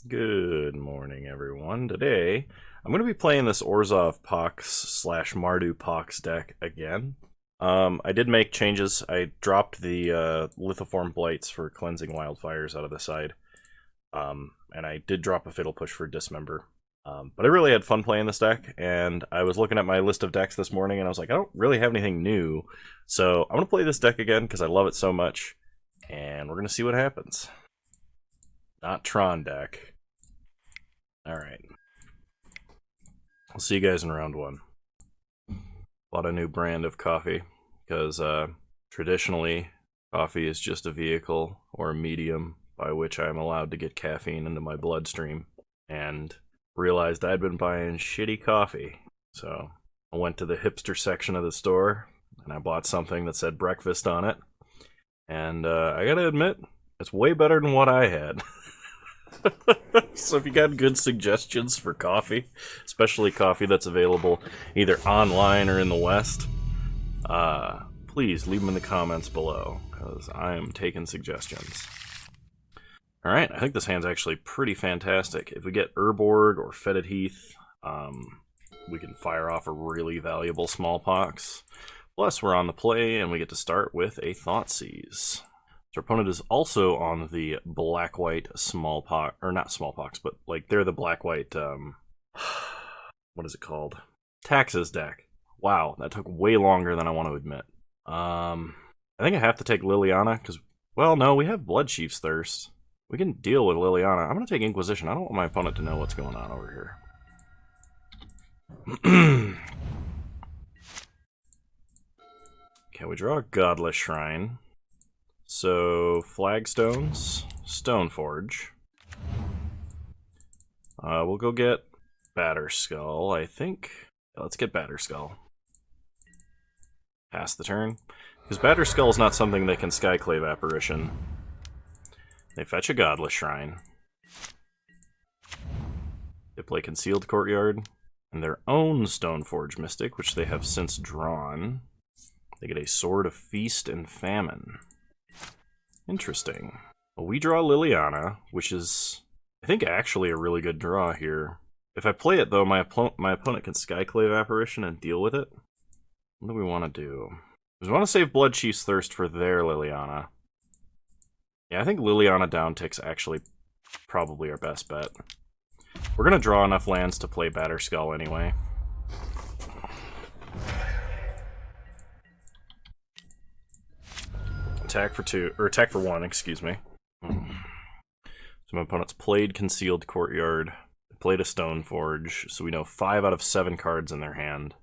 Good morning, everyone. Today, I'm going to be playing this Orzhov Pox slash Mardu Pox deck again. I did make changes. I dropped the Lithoform Blights for cleansing wildfires out of the side. And I did drop a Fatal Push for Dismember. But I really had fun playing this deck, and I was looking at my list of decks this morning, and I was like, I don't really have anything new. So I'm going to play this deck again because I love it so much, and we're going to see what happens. Not Tron deck. Alright. I'll see you guys in round one. Bought a new brand of coffee, because traditionally, coffee is just a vehicle, or a medium, by which I'm allowed to get caffeine into my bloodstream. And realized I'd been buying shitty coffee. So I went to the hipster section of the store, and I bought something that said breakfast on it. And I gotta admit, it's way better than what I had. So if you got good suggestions for coffee, especially coffee that's available either online or in the West, please leave them in the comments below, because I am taking suggestions. Alright, I think this hand's actually pretty fantastic. If we get Urborg or Fetid Heath, we can fire off a really valuable Smallpox. Plus, we're on the play, and we get to start with a Thoughtseize. Our opponent is also on the black-white Smallpox, or not Smallpox, but like they're the black-white, what is it called? Taxes deck. Wow, that took way longer than I want to admit. I think I have to take Liliana, because, well, no, we have Bloodchief's Thirst. We can deal with Liliana. I'm going to take Inquisition. I don't want my opponent to know what's going on over here. Okay, we draw a Godless Shrine. So, Flagstones, Stoneforge. We'll go get Batterskull, I think. Yeah, let's get Batterskull. Pass the turn. Because Batterskull is not something they can Skyclave Apparition. They fetch a Godless Shrine. They play Concealed Courtyard. And their own Stoneforge Mystic, which they have since drawn. They get a Sword of Feast and Famine. Interesting. Well, we draw Liliana, which is, I think, actually a really good draw here. If I play it, though, my opponent can Skyclave Apparition and deal with it. What do we want to do? We want to save Bloodchief's Thirst for their Liliana. Yeah, I think Liliana downtick's actually probably our best bet. We're going to draw enough lands to play Batterskull anyway. Attack for two, or attack for one, excuse me. So my opponent's played Concealed Courtyard, played a Stoneforge, so we know 5 out of 7 cards in their hand.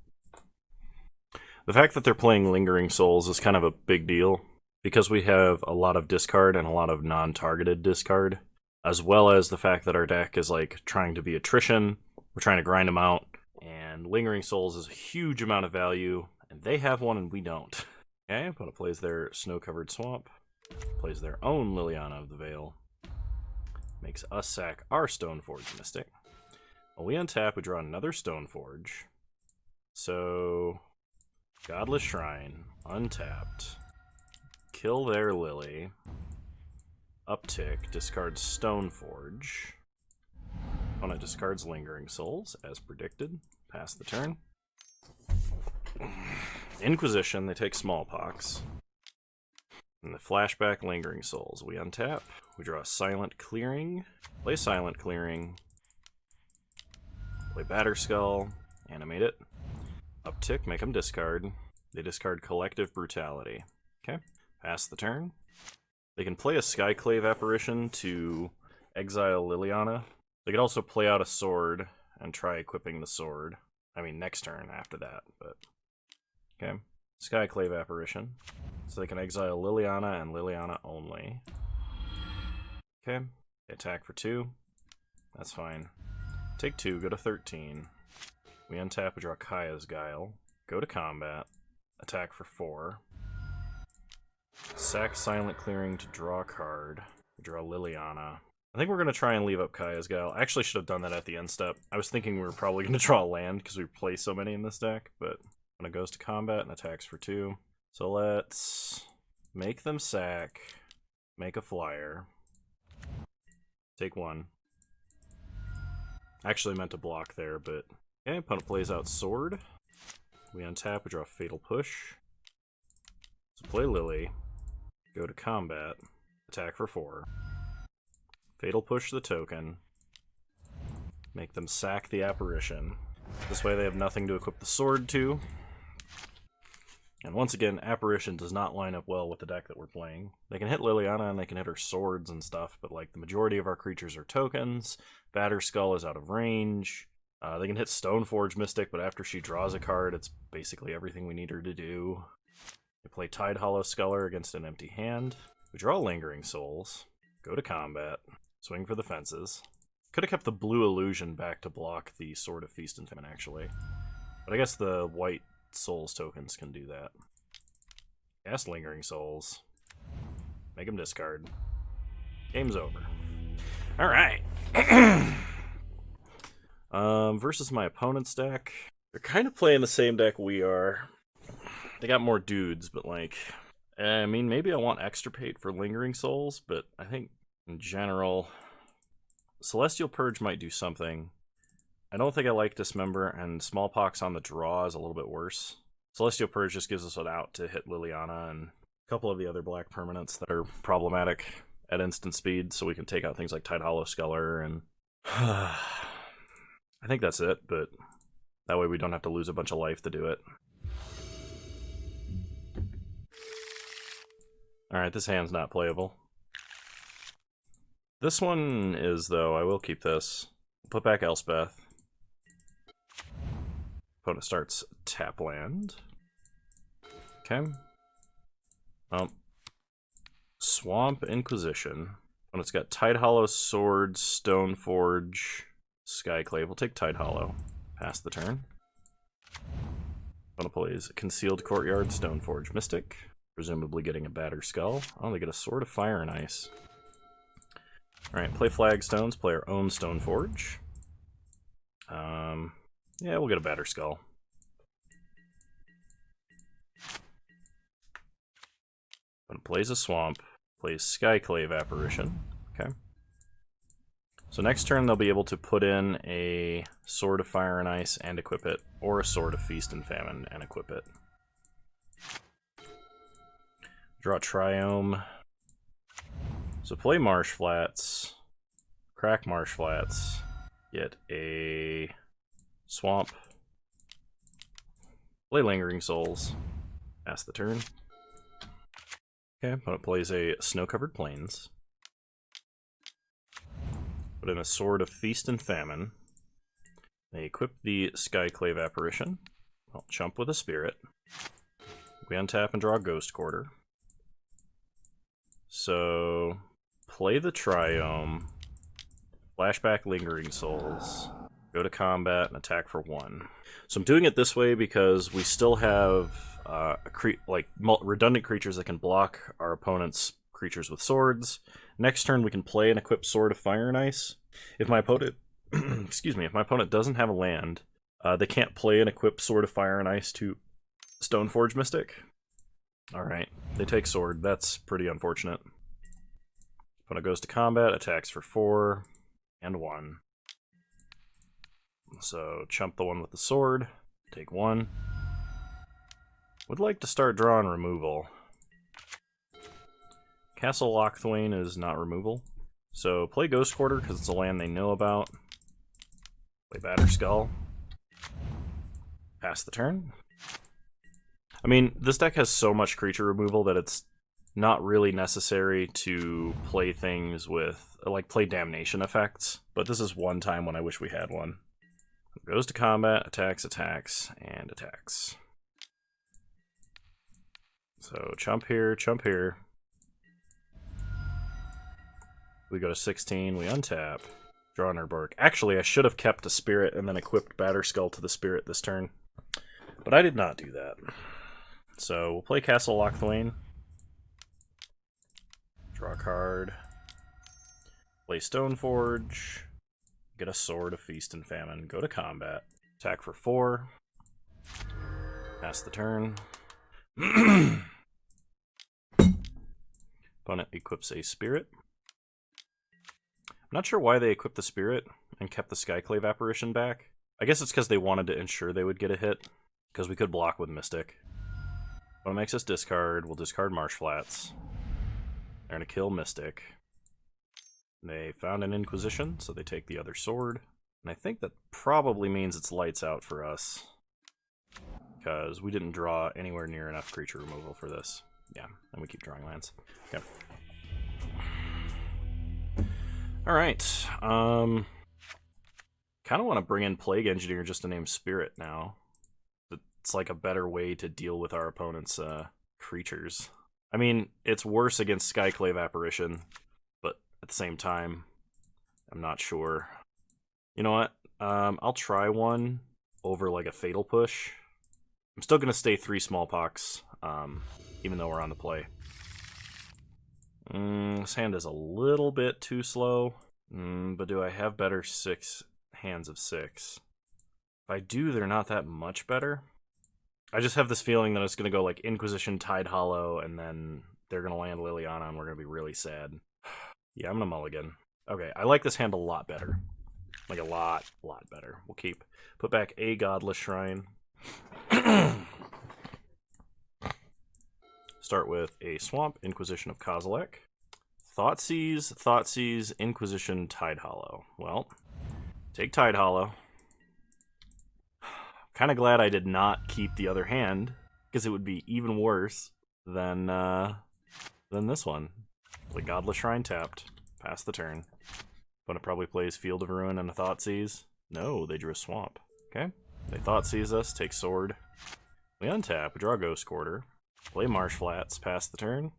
The fact that they're playing Lingering Souls is kind of a big deal, because we have a lot of discard and a lot of non-targeted discard, as well as the fact that our deck is like trying to be attrition, we're trying to grind them out, and Lingering Souls is a huge amount of value, and they have one and we don't. Okay, opponent plays their Snow-Covered Swamp, plays their own Liliana of the Veil, makes us sack our Stoneforge Mystic. When we untap, we draw another Stoneforge. So, Godless Shrine, untapped, kill their Lily, uptick, discards Stoneforge. Opponent discards Lingering Souls, as predicted. Pass the turn. Inquisition, they take Smallpox. And the flashback Lingering Souls. We untap. We draw Silent Clearing. Play Silent Clearing. Play Batterskull. Animate it. Uptick, make them discard. They discard Collective Brutality. Okay. Pass the turn. They can play a Skyclave Apparition to exile Liliana. They could also play out a sword and try equipping the sword. I mean, next turn after that, but... Okay, Skyclave Apparition. So they can exile Liliana and Liliana only. Okay, attack for 2. That's fine. Take 2, go to 13. We untap, we draw Kaya's Guile. Go to combat. Attack for 4. Sack Silent Clearing to draw a card. We draw Liliana. I think we're going to try and leave up Kaya's Guile. I actually should have done that at the end step. I was thinking we were probably going to draw a land because we play so many in this deck, but... When it goes to combat and attacks for 2. So let's make them sack, make a flyer, take 1, Actually meant to block there, but... Okay, opponent plays out Sword. We untap, we draw Fatal Push. So play Lily. Go to combat. Attack for 4. Fatal Push the token. Make them sack the Apparition. This way they have nothing to equip the sword to. And once again, Apparition does not line up well with the deck that we're playing. They can hit Liliana and they can hit her swords and stuff, but like the majority of our creatures are tokens. Batterskull is out of range. They can hit Stoneforge Mystic, but after she draws a card, it's basically everything we need her to do. We play Tidehollow Sculler against an empty hand. We draw Lingering Souls. Go to combat. Swing for the fences. Could have kept the blue illusion back to block the Sword of Feast and Famine, actually. But I guess the white Souls tokens can do that. Cast Lingering Souls. Make them discard. Game's over. Alright. Versus my opponent's deck. They're kind of playing the same deck we are. They got more dudes, but like... I mean, maybe I want Extirpate for Lingering Souls, but I think in general... Celestial Purge might do something. I don't think I like Dismember, and Smallpox on the draw is a little bit worse. Celestial Purge just gives us an out to hit Liliana and a couple of the other black permanents that are problematic at instant speed, so we can take out things like Tidehollow Sculler, and... I think that's it, but that way we don't have to lose a bunch of life to do it. Alright, this hand's not playable. This one is, though. I will keep this. Put back Elspeth. Opponent starts tap land. Okay. Swamp Inquisition. Opponent's got Tidehollow, Sword, Stoneforge, Skyclave. We'll take Tidehollow. Pass the turn. Opponent plays Concealed Courtyard, Stoneforge Mystic. Presumably getting a Batterskull. Oh, they get a Sword of Fire and Ice. Alright, play Flagstones, play our own Stoneforge. Yeah, we'll get a Batterskull. Plays a Swamp, plays Skyclave Apparition. Okay. So next turn they'll be able to put in a Sword of Fire and Ice and equip it, or a Sword of Feast and Famine and equip it. Draw Triome. So play Marsh Flats, crack Marsh Flats, get a Swamp, play Lingering Souls, pass the turn. Okay, opponent plays a Snow-Covered Plains. Put in a Sword of Feast and Famine. They equip the Skyclave Apparition. I'll chump with a Spirit. We untap and draw Ghost Quarter. So... play the Triome, flashback Lingering Souls, go to combat, and attack for 1. So I'm doing it this way because we still have redundant creatures that can block our opponent's creatures with swords. Next turn we can play and equip Sword of Fire and Ice. If my opponent, excuse me, if my opponent doesn't have a land, they can't play and equip Sword of Fire and Ice to Stoneforge Mystic. Alright, they take Sword. That's pretty unfortunate. Opponent goes to combat, attacks for 4 and 1. So chump the one with the sword, take 1. Would like to start drawing removal. Castle Lochthwain is not removal. So play Ghost Quarter because it's a land they know about. Play Batterskull. Pass the turn. I mean, this deck has so much creature removal that it's not really necessary to play things with, like, play damnation effects, but this is one time when I wish we had one. Goes to combat, attacks, attacks, and attacks. So, chump here, chump here. We go to 16, we untap, draw an Urborg. Actually, I should have kept a Spirit and then equipped Batterskull to the Spirit this turn, but I did not do that. So, we'll play Castle Lochthwain. Draw a card. Play Stoneforge. Get a Sword of Feast and Famine. Go to combat. Attack for 4. Pass the turn. Opponent equips a Spirit. I'm not sure why they equip the Spirit. I and kept the Skyclave Apparition back. I guess it's because they wanted to ensure they would get a hit, because we could block with Mystic. But it makes us discard. We'll discard Marsh Flats. They're going to kill Mystic. They found an Inquisition, so they take the other sword. And I think that probably means it's lights out for us, because we didn't draw anywhere near enough creature removal for this. Yeah, and we keep drawing lands. Okay. Alright. Kind of want to bring in Plague Engineer just to name Spirit now. It's like a better way to deal with our opponent's creatures. I mean, it's worse against Skyclave Apparition, but at the same time, I'm not sure. You know what? I'll try one over like a Fatal Push. I'm still going to stay 3 Smallpox, even though we're on the play. This hand is a little bit too slow, but do I have better 6 hands of 6? If I do, they're not that much better. I just have this feeling that it's going to go like Inquisition, Tide Hollow, and then they're going to land Liliana, and we're going to be really sad. Yeah, I'm going to mulligan. Okay, I like this hand a lot better. Like a lot better. We'll put back a Godless Shrine. Start with a Swamp, Inquisition of Kozilek. Thoughtseize, Inquisition, Tide Hollow. Well, take Tide Hollow. Kind of glad I did not keep the other hand, because it would be even worse than this one. The Godless Shrine tapped. Pass the turn. Opponent probably plays Field of Ruin and a Thoughtseize. No, they drew a Swamp. Okay. They Thoughtseize us, take Sword. We untap, we draw Ghost Quarter. Play Marsh Flats, pass the turn.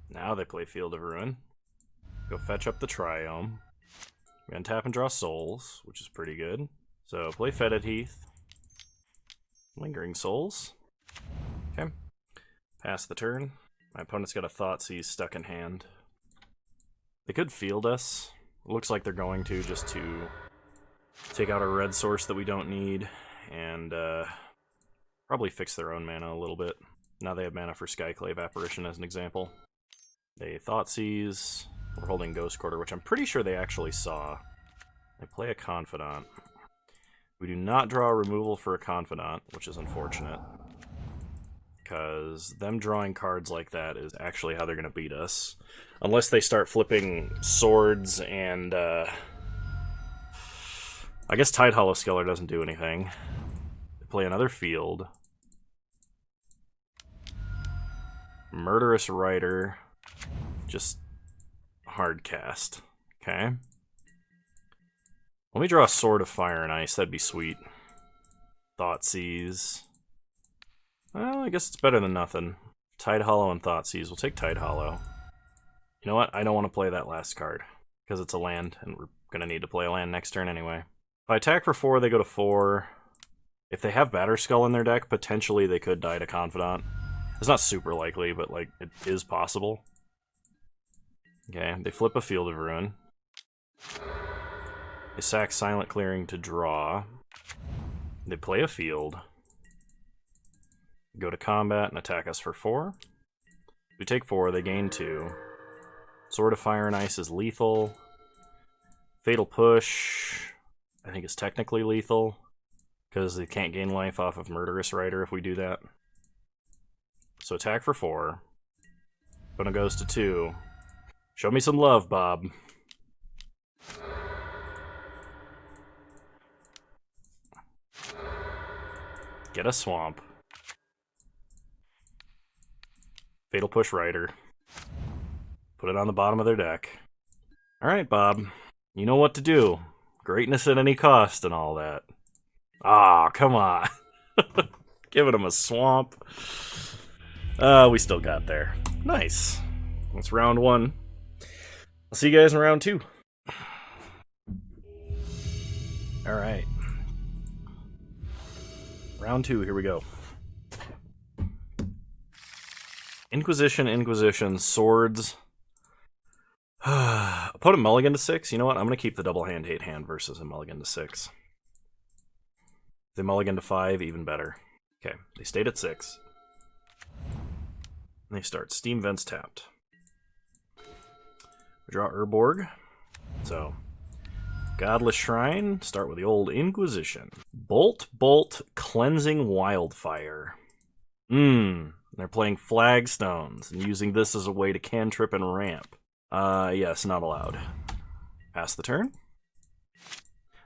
Now they play Field of Ruin. Go fetch up the Triome. We untap and draw Souls, which is pretty good. So play Fetid Heath. Lingering Souls. Okay. Pass the turn. My opponent's got a Thoughtseize stuck in hand. They could field us. It looks like they're going to, just to take out a red source that we don't need, and probably fix their own mana a little bit. Now they have mana for Skyclave Apparition as an example. They Thoughtseize. We're holding Ghost Quarter, which I'm pretty sure they actually saw. They play a Confidant. We do not draw a removal for a Confidant, which is unfortunate, because them drawing cards like that is actually how they're going to beat us. Unless they start flipping swords and, I guess Tide Hollow Skeller doesn't do anything. They play another field. Murderous Rider. Just hard cast. Okay. Let me draw a Sword of Fire and Ice, that'd be sweet. Thoughtseize. Well, I guess it's better than nothing. Tide Hollow and Thoughtseize. We'll take Tide Hollow. You know what? I don't want to play that last card, because it's a land, and we're going to need to play a land next turn anyway. If I attack for 4, they go to 4. If they have Batterskull in their deck, potentially they could die to Confidant. It's not super likely, but like it is possible. Okay, they flip a Field of Ruin. They sack Silent Clearing to draw. They play a field. Go to combat and attack us for 4. We take 4, they gain 2. Sword of Fire and Ice is lethal. Fatal Push, I think, is technically lethal, because they can't gain life off of Murderous Rider if we do that. So attack for 4. Opponent goes to 2. Show me some love, Bob. Get a Swamp. Fatal Push Rider. Put it on the bottom of their deck. Alright, Bob. You know what to do. Greatness at any cost and all that. Ah, come on. Giving him a Swamp. We still got there. Nice. That's round 1. I'll see you guys in round 2. Alright. Round 2, here we go. Inquisition, Swords. Opponent mulligan to 6. You know what? I'm going to keep the double hand hate hand versus a mulligan to 6. If they mulligan to 5, even better. Okay, they stayed at 6. And they start Steam Vents tapped. We draw Urborg. So, Godless Shrine. Start with the old Inquisition. Bolt, Bolt, Cleansing Wildfire. They're playing Flagstones and using this as a way to cantrip and ramp. Yes, not allowed. Pass the turn.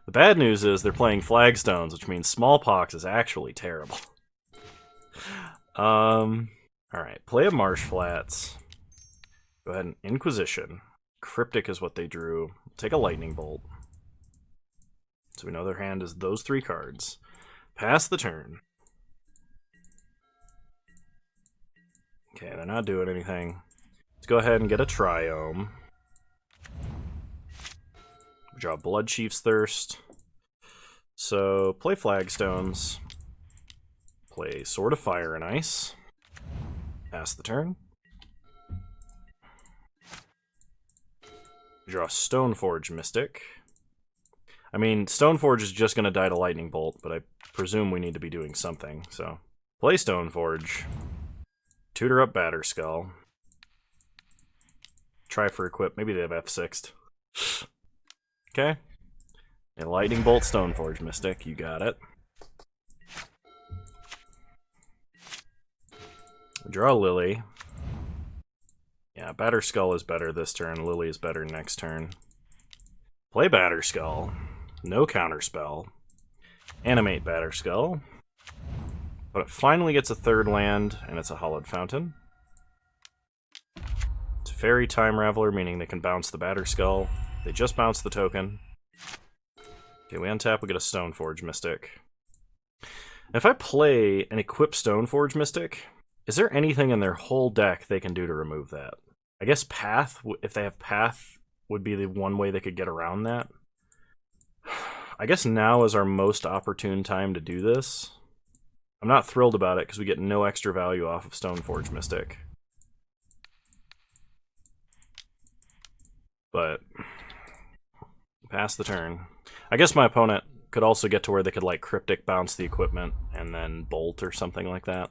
The bad news is they're playing Flagstones, which means Smallpox is actually terrible. Alright, play a Marsh Flats. Go ahead and Inquisition. Cryptic is what they drew. Take a Lightning Bolt. So we know their hand is those 3 cards. Pass the turn. Okay, they're not doing anything. Let's go ahead and get a Triome. Draw Blood Chief's Thirst. So, play Flagstones. Play Sword of Fire and Ice. Pass the turn. Draw Stoneforge Mystic. I mean, Stoneforge is just going to die to Lightning Bolt, but I presume we need to be doing something, so... Play Stoneforge. Tutor up Batterskull. Try for equip. Maybe they have F6'd. Okay. A Lightning Bolt Stoneforge Mystic. You got it. Draw Lily. Yeah, Batterskull is better this turn. Lily is better next turn. Play Batterskull. No counterspell. Animate Batterskull. But it finally gets a 3rd land, and it's a Hollowed Fountain. It's a Fairy Time Raveler, meaning they can bounce the Batterskull. They just bounce the token. Okay, we untap, we get a Stoneforge Mystic. And if I play an equip Stoneforge Mystic, is there anything in their whole deck they can do to remove that? I guess Path, if they have Path, would be the one way they could get around that. I guess now is our most opportune time to do this. I'm not thrilled about it because we get no extra value off of Stoneforge Mystic. But pass the turn. I guess my opponent could also get to where they could like Cryptic bounce the equipment and then Bolt or something like that.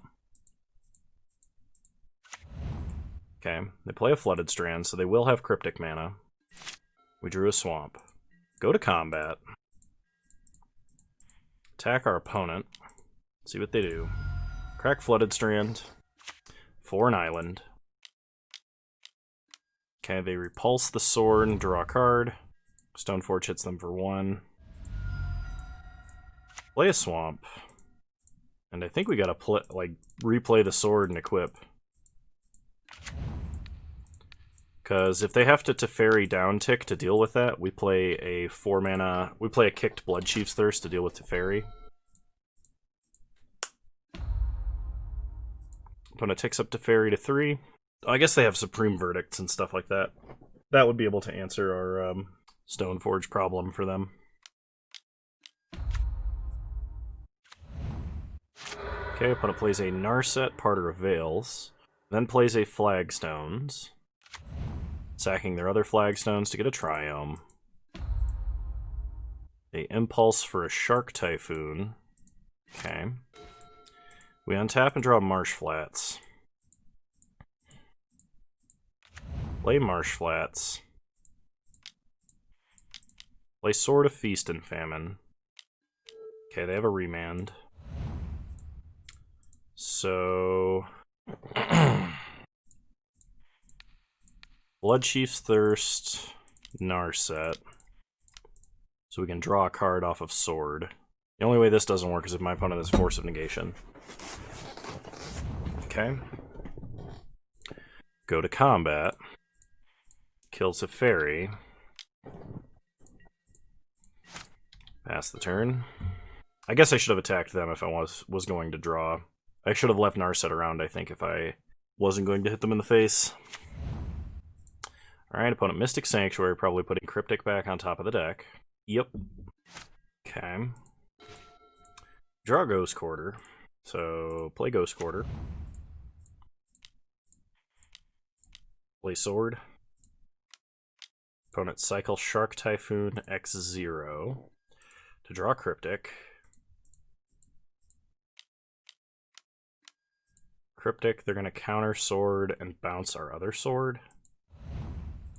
Okay, they play a Flooded Strand, so they will have Cryptic mana. We drew a Swamp. Go to combat. Attack our opponent. See what they do. Crack Flooded Strand. For an island. Okay, they repulse the sword and draw a card. Stoneforge hits them for 1. Play a Swamp. And I think we gotta replay the sword and equip. Because if they have to Teferi downtick to deal with that, we play a 4-mana... We play a kicked Blood Chief's Thirst to deal with Teferi. Opponent ticks up Teferi to 3. I guess they have Supreme Verdicts and stuff like that. That would be able to answer our Stoneforge problem for them. Okay, opponent plays a Narset, Parter of Veils. Then plays a Flagstones. Sacking their other Flagstones to get a Triome. A Impulse for a Shark Typhoon. Okay. We untap and draw Marsh Flats. Play Marsh Flats. Play Sword of Feast and Famine. Okay, they have a Remand. So... Blood Chief's Thirst, Narset. So we can draw a card off of Sword. The only way this doesn't work is if my opponent has Force of Negation. Okay. Go to combat. Kill Teferi. Pass the turn. I guess I should have attacked them if I was going to draw. I should have left Narset around, I think, if I wasn't going to hit them in the face. Alright, opponent Mystic Sanctuary, probably putting Cryptic back on top of the deck. Yep. Okay. Draw Ghost Quarter. So, play Ghost Quarter. Play Sword. Opponent cycle Shark Typhoon X0 to draw Cryptic. Cryptic, they're going to counter Sword and bounce our other sword.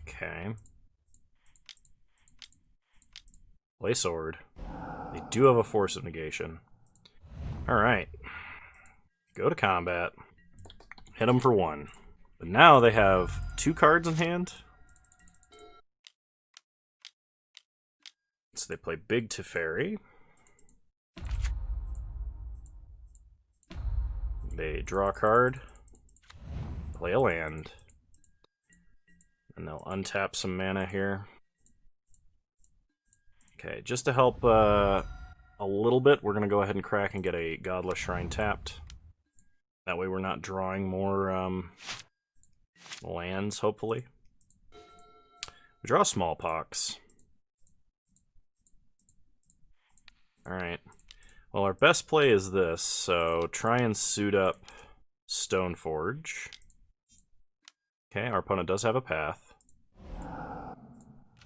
Okay. Play sword. They do have a force of negation. Alright. Go to combat. Hit them for 1. But now they have 2 cards in hand. So they play Big Teferi. They draw a card. Play a land. And they'll untap some mana here. Okay, just to help a little bit, we're going to go ahead and crack and get a Godless Shrine tapped. That way we're not drawing more lands, hopefully. We draw Smallpox. Alright. Well, our best play is this, so try and suit up Stoneforge. Okay, our opponent does have a path.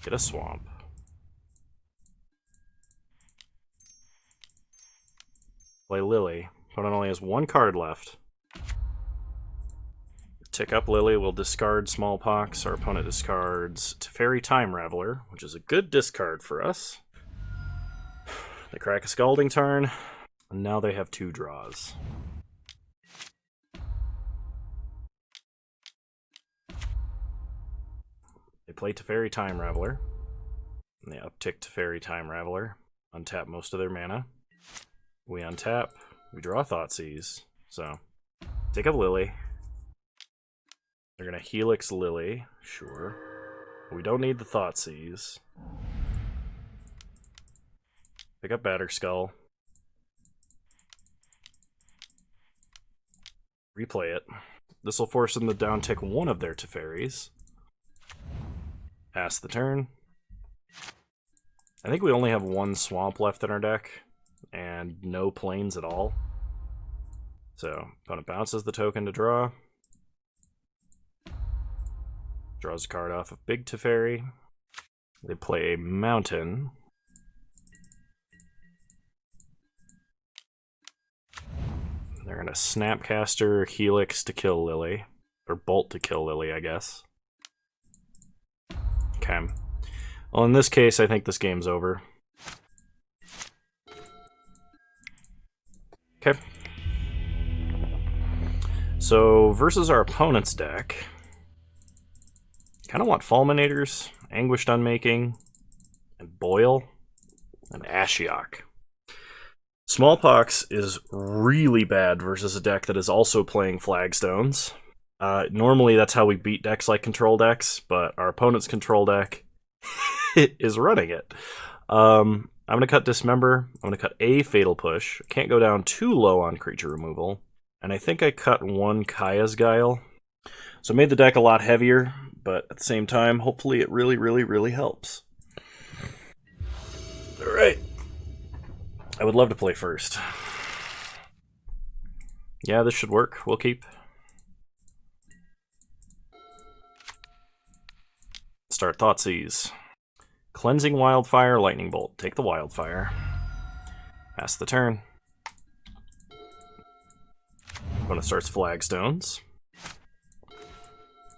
Get a swamp. Play Lily. Opponent only has 1 card left. Tick up Lily, we'll discard Smallpox. Our opponent discards Teferi Time Raveler, which is a good discard for us. They crack a Scalding Tarn, and now they have 2 draws. They play Teferi Time Raveler, and they uptick Teferi Time Raveler, untap most of their mana. We untap, we draw Thoughtseize, so take up Lily. They're gonna Helix Lily, sure. But we don't need the Thoughtseize. Pick up Batterskull. Replay it. This will force them to downtick 1 of their Teferis. Pass the turn. I think we only have 1 swamp left in our deck, and no plains at all. So, opponent bounces the token to draw. Draws a card off of Big Teferi. They play a mountain. They're going to Snapcaster Helix to kill Lily. Or Bolt to kill Lily, I guess. Okay. Well, in this case, I think this game's over. Okay. So, versus our opponent's deck, kind of want Fulminators, Anguished Unmaking, and Boil, and Ashiok. Smallpox is really bad versus a deck that is also playing Flagstones. Normally that's how we beat decks like control decks, but our opponent's control deck is running it. I'm going to cut Dismember. I'm going to cut a Fatal Push. Can't go down too low on creature removal. And I think I cut 1 Kaya's Guile. So it made the deck a lot heavier, but at the same time, hopefully it really, really, really helps. Alright. I would love to play first. Yeah, this should work. We'll keep. Start Thoughtseize. Cleansing Wildfire, Lightning Bolt. Take the Wildfire. Pass the turn. Opponent starts Flagstones.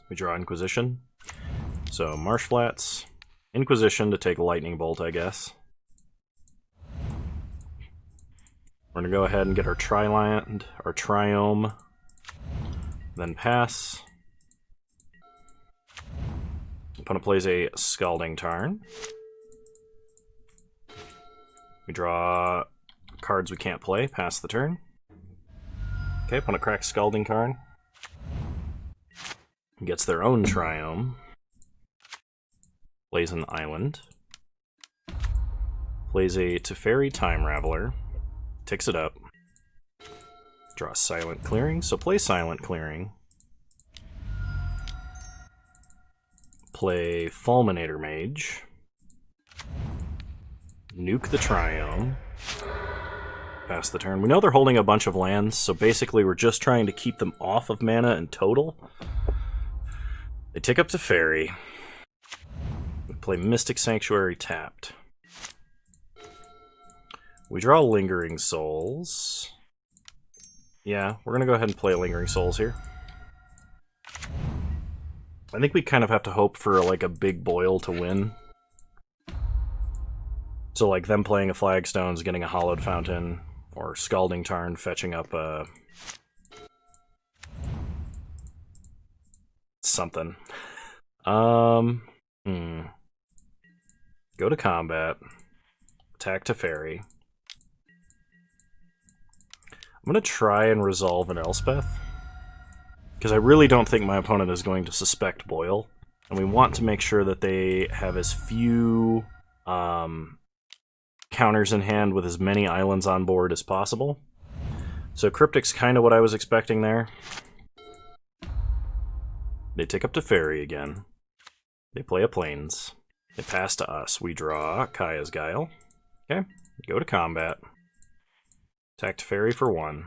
We draw Inquisition. So Marsh Flats. Inquisition to take Lightning Bolt, I guess. We're going to go ahead and get our Triland, our Triome, then pass. Opponent plays a Scalding Tarn. We draw cards we can't play, pass the turn. Okay, opponent cracks Scalding Tarn. Gets their own Triome. Plays an Island. Plays a Teferi Time Raveler. Ticks it up. Draw Silent Clearing, so play Silent Clearing. Play Fulminator Mage. Nuke the Triome. Pass the turn. We know they're holding a bunch of lands, so basically we're just trying to keep them off of mana in total. They tick up Teferi. We play Mystic Sanctuary tapped. We draw Lingering Souls. Yeah, we're going to go ahead and play Lingering Souls here. I think we kind of have to hope for like a big boil to win. So like them playing a Flagstones, getting a Hollowed Fountain, or Scalding Tarn, fetching up something. Go to combat. Attack Teferi. I'm going to try and resolve an Elspeth, because I really don't think my opponent is going to suspect Boil, and we want to make sure that they have as few counters in hand with as many islands on board as possible. So Cryptic's kind of what I was expecting there. They take up Teferi again. They play a Plains. They pass to us. We draw Kaya's Guile. Okay, go to combat. Attack Teferi for 1.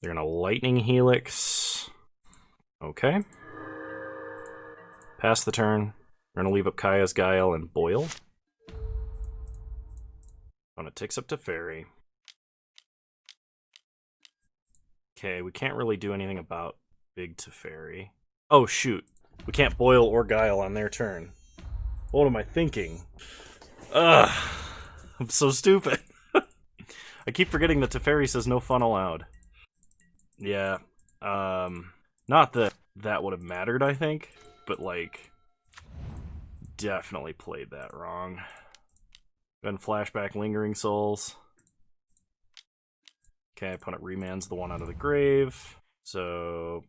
They're going to Lightning Helix. Okay. Pass the turn. We're going to leave up Kaya's Guile and Boil. Opponent takes up Teferi. Okay, we can't really do anything about Big Teferi. Oh, shoot. We can't Boil or Guile on their turn. What am I thinking? Ugh. I'm so stupid. I keep forgetting that Teferi says no fun allowed. Yeah. Not that that would have mattered, I think, but, like, definitely played that wrong. Then flashback Lingering Souls. Okay, opponent remands the one out of the grave. So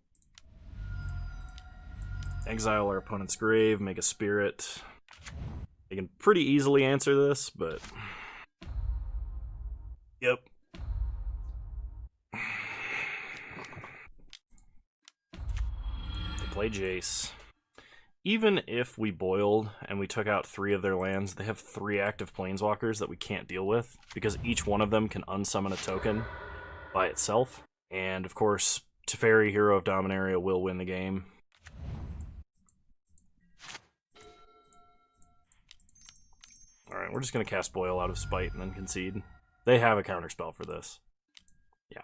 exile our opponent's grave, make a spirit. They can pretty easily answer this, but yep. They play Jace. Even if we boiled and we took out 3 of their lands, they have 3 active planeswalkers that we can't deal with, because each one of them can unsummon a token by itself. And of course, Teferi, Hero of Dominaria, will win the game. Alright, we're just going to cast Boil out of spite and then concede. They have a counterspell for this. Yeah.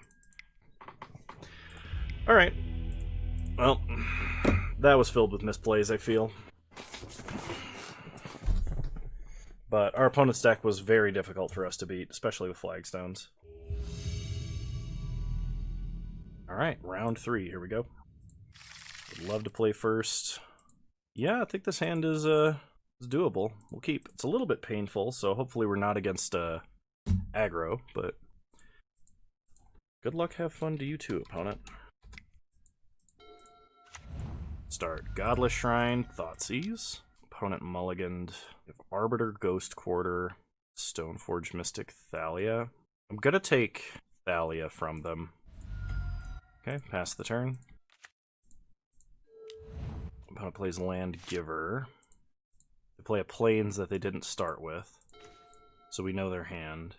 Alright. Well, that was filled with misplays, I feel. But our opponent's deck was very difficult for us to beat, especially with Flagstones. Alright, round 3, here we go. Would love to play first. Yeah, I think this hand is doable. We'll keep. It's a little bit painful, so hopefully we're not against aggro, but good luck, have fun to you too, opponent. Start Godless Shrine, Thoughtseize. Opponent mulliganed. We have Arbiter, Ghost Quarter, Stoneforge Mystic, Thalia. I'm gonna take Thalia from them. Okay, pass the turn. Opponent plays Land Giver. They play a Plains that they didn't start with, so we know their hand.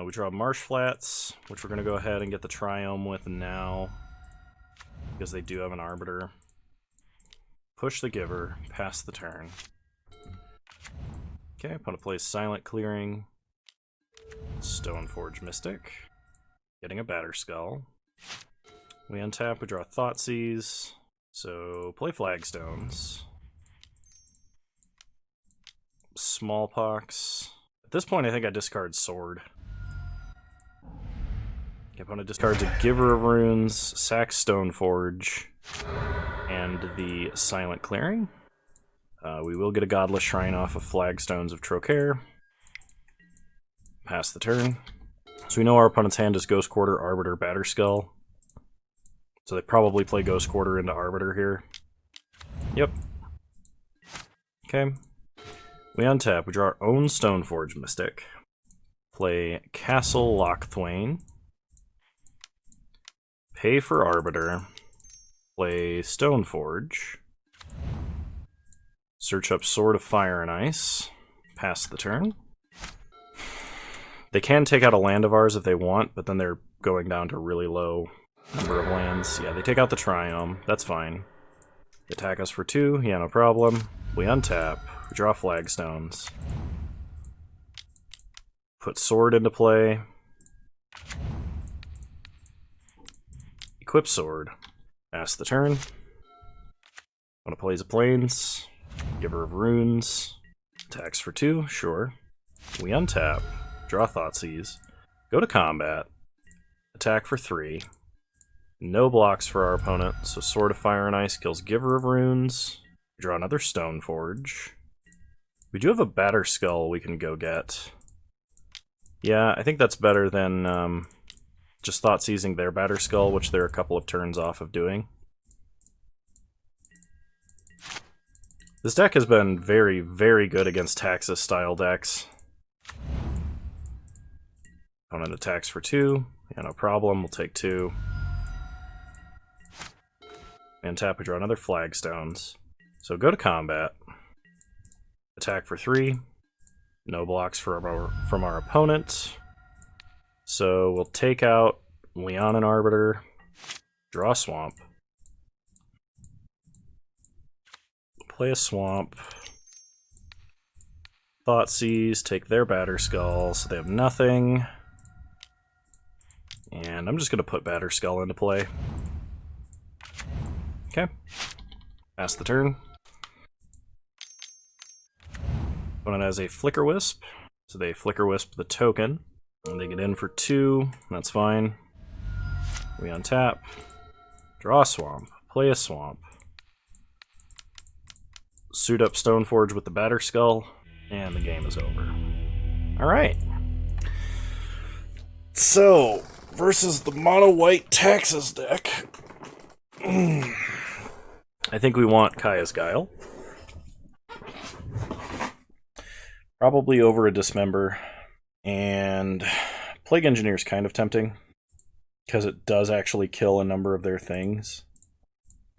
We draw Marsh Flats, which we're going to go ahead and get the Triome with now, because they do have an Arbiter. Push the Giver, pass the turn. Okay, opponent plays Silent Clearing, Stoneforge Mystic, getting a Batterskull. We untap, we draw Thoughtseize, so play Flagstones. Smallpox. At this point, I think I discard Sword. Okay, opponent discards a Giver of Runes, sacks Stoneforge, and the Silent Clearing. We will get a Godless Shrine off of Flagstones of Trocaire. Pass the turn. So we know our opponent's hand is Ghost Quarter, Arbiter, Batterskull. So they probably play Ghost Quarter into Arbiter here. Yep. Okay. We untap. We draw our own Stoneforge Mystic. Play Castle Lochthwain. Pay for Arbiter. Play Stoneforge. Search up Sword of Fire and Ice. Pass the turn. They can take out a land of ours if they want, but then they're going down to really low number of lands. Yeah, they take out the Triome. That's fine. They attack us for 2. Yeah, no problem. We untap. We draw Flagstones. Put Sword into play. Equip Sword. Pass the turn. Wanna play a Plains. Giver of Runes. Attacks for 2, sure. We untap, draw Thoughtseize, go to combat, attack for 3. No blocks for our opponent, so Sword of Fire and Ice kills Giver of Runes. We draw another Stoneforge. We do have a Batter Skull we can go get. Yeah, I think that's better than just Thoughtseizing their Batter Skull, which they're a couple of turns off of doing. This deck has been very, very good against Taxus-style decks. Opponent attacks for 2. Yeah, no problem, we'll take 2. And tap, we draw another Flagstones. So go to combat. Attack for 3. No blocks from our opponent. So we'll take out Leon and Arbiter. Draw a Swamp. Play a Swamp. Thoughtseize, take their Batter Skull, so they have nothing. And I'm just going to put Batter Skull into play. Okay. Pass the turn. Opponent has a Flicker Wisp, so they Flicker Wisp the token, and they get in for 2, that's fine. We untap, draw a Swamp, play a Swamp, suit up Stoneforge with the Batter Skull, and the game is over. Alright. So, versus the mono-white Taxus deck, I think we want Kaya's Guile. Probably over a Dismember. And Plague Engineer is kind of tempting, because it does actually kill a number of their things.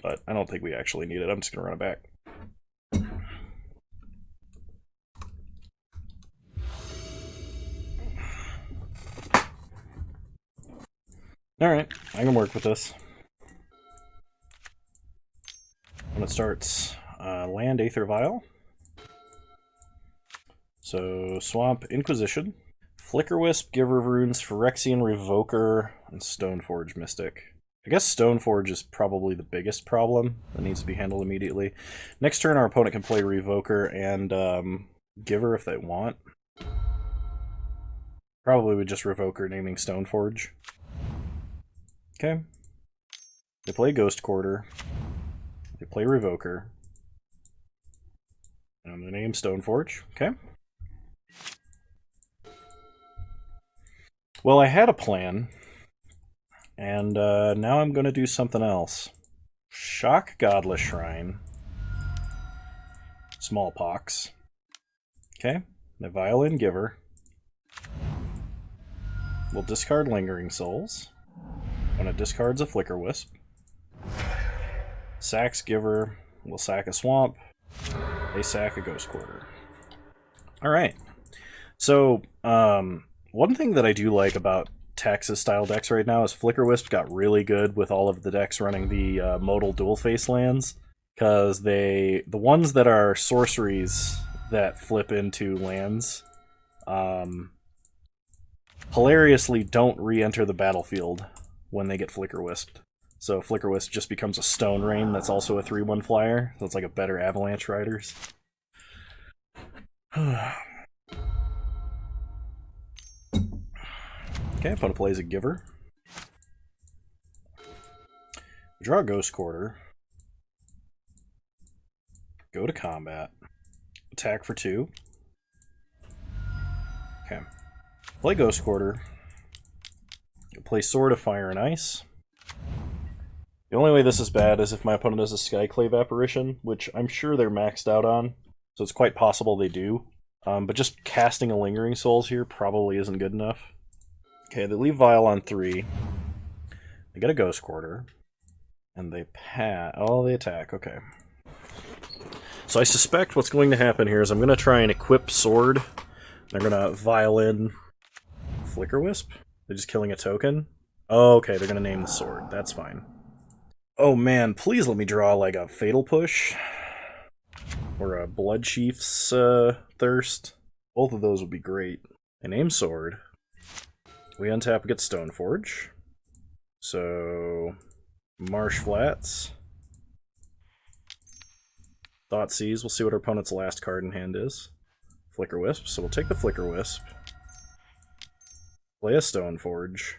But I don't think we actually need it. I'm just going to run it back. Alright, I can work with this. When it starts, land Aether Vial. So, Swamp, Inquisition, Flicker Wisp, Giver of Runes, Phyrexian Revoker, and Stoneforge Mystic. I guess Stoneforge is probably the biggest problem that needs to be handled immediately. Next turn, our opponent can play Revoker and Giver if they want. Probably would just Revoker naming Stoneforge. Okay. They play Ghost Quarter. They play Revoker. And the name Stoneforge. Okay. Well, I had a plan, and now I'm going to do something else. Shock Godless Shrine. Smallpox. Okay. The Violin Giver. We'll discard Lingering Souls. When it discards a Flicker Wisp. Sacks Giver. We'll sack a Swamp. They sack a Ghost Quarter. Alright. So, one thing that I do like about Taxus-style decks right now is Flicker Wisp got really good with all of the decks running the modal dual-face lands. Because the ones that are sorceries that flip into lands, hilariously don't re-enter the battlefield when they get Flicker Wisped. So Flicker Wisp just becomes a Stone Rain that's also a 3/1 flyer, so it's like a better Avalanche Riders. Okay, opponent plays a Giver. Draw a Ghost Quarter. Go to combat. Attack for 2. Okay. Play Ghost Quarter. Play Sword of Fire and Ice. The only way this is bad is if my opponent has a Skyclave Apparition, which I'm sure they're maxed out on, so it's quite possible they do. But just casting a Lingering Souls here probably isn't good enough. Okay, they leave Vial on 3. They get a Ghost Quarter. And they they attack, okay. So I suspect what's going to happen here is I'm going to try and equip Sword. They're going to Violin Flicker Wisp. They're just killing a token. Oh, okay, they're going to name the Sword. That's fine. Oh man, please let me draw like a Fatal Push. Or a Blood Chief's Thirst. Both of those would be great. They name Sword. We untap, get Stoneforge. So, Marsh Flats. Thoughtseize, we'll see what our opponent's last card in hand is. Flicker Wisp, so we'll take the Flicker Wisp. Play a Stoneforge.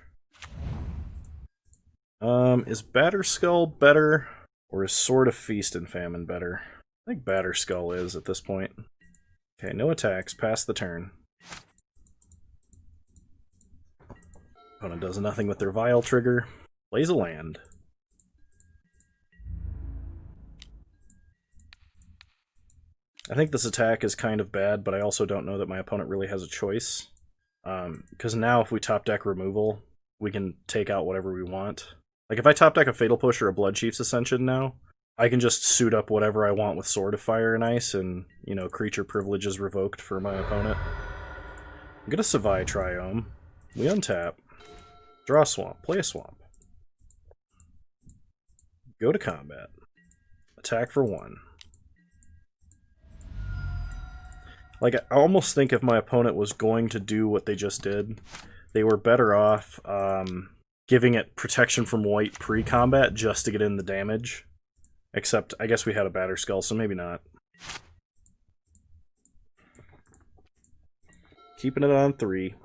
Is Batterskull better, or is Sword of Feast and Famine better? I think Batterskull is at this point. Okay, no attacks, pass the turn. Opponent does nothing with their Vial trigger. Plays a land. I think this attack is kind of bad, but I also don't know that my opponent really has a choice. Because now if we top deck removal, we can take out whatever we want. Like if I top deck a Fatal Push or a Bloodchief's Ascension now, I can just suit up whatever I want with Sword of Fire and Ice, and, you know, creature privilege is revoked for my opponent. I'm gonna Savai Triome. We untap. Draw a swamp. Play a swamp. Go to combat. Attack for 1. Like, I almost think if my opponent was going to do what they just did, they were better off giving it protection from white pre-combat just to get in the damage. Except, I guess we had a Batterskull, so maybe not. Keeping it on 3.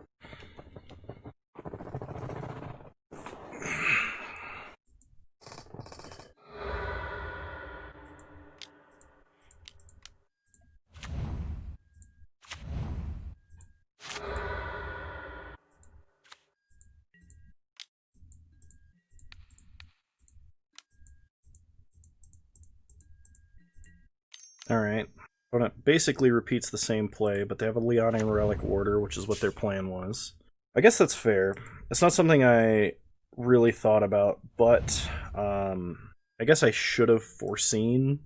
Alright. Opponent basically repeats the same play, but they have a Leonin Relic Order, which is what their plan was. I guess that's fair. It's not something I really thought about, but I guess I should have foreseen.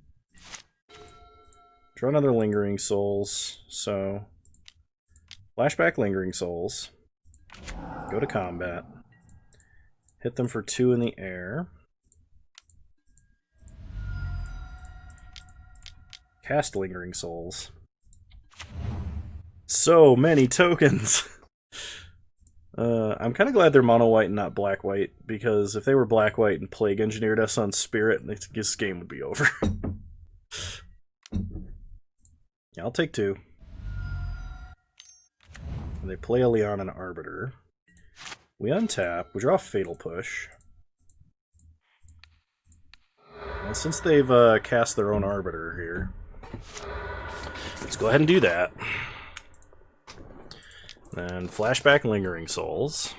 Draw another Lingering Souls, so flashback Lingering Souls. Go to combat. Hit them for 2 in the air. Cast Lingering Souls. So many tokens! I'm kind of glad they're mono-white and not black-white, because if they were black-white and Plague Engineered us on Spirit, this game would be over. Yeah, I'll take 2. And they play a Leonin Arbiter. We untap, we draw a Fatal Push. And since they've cast their own Arbiter here, let's go ahead and do that. Then flashback Lingering Souls.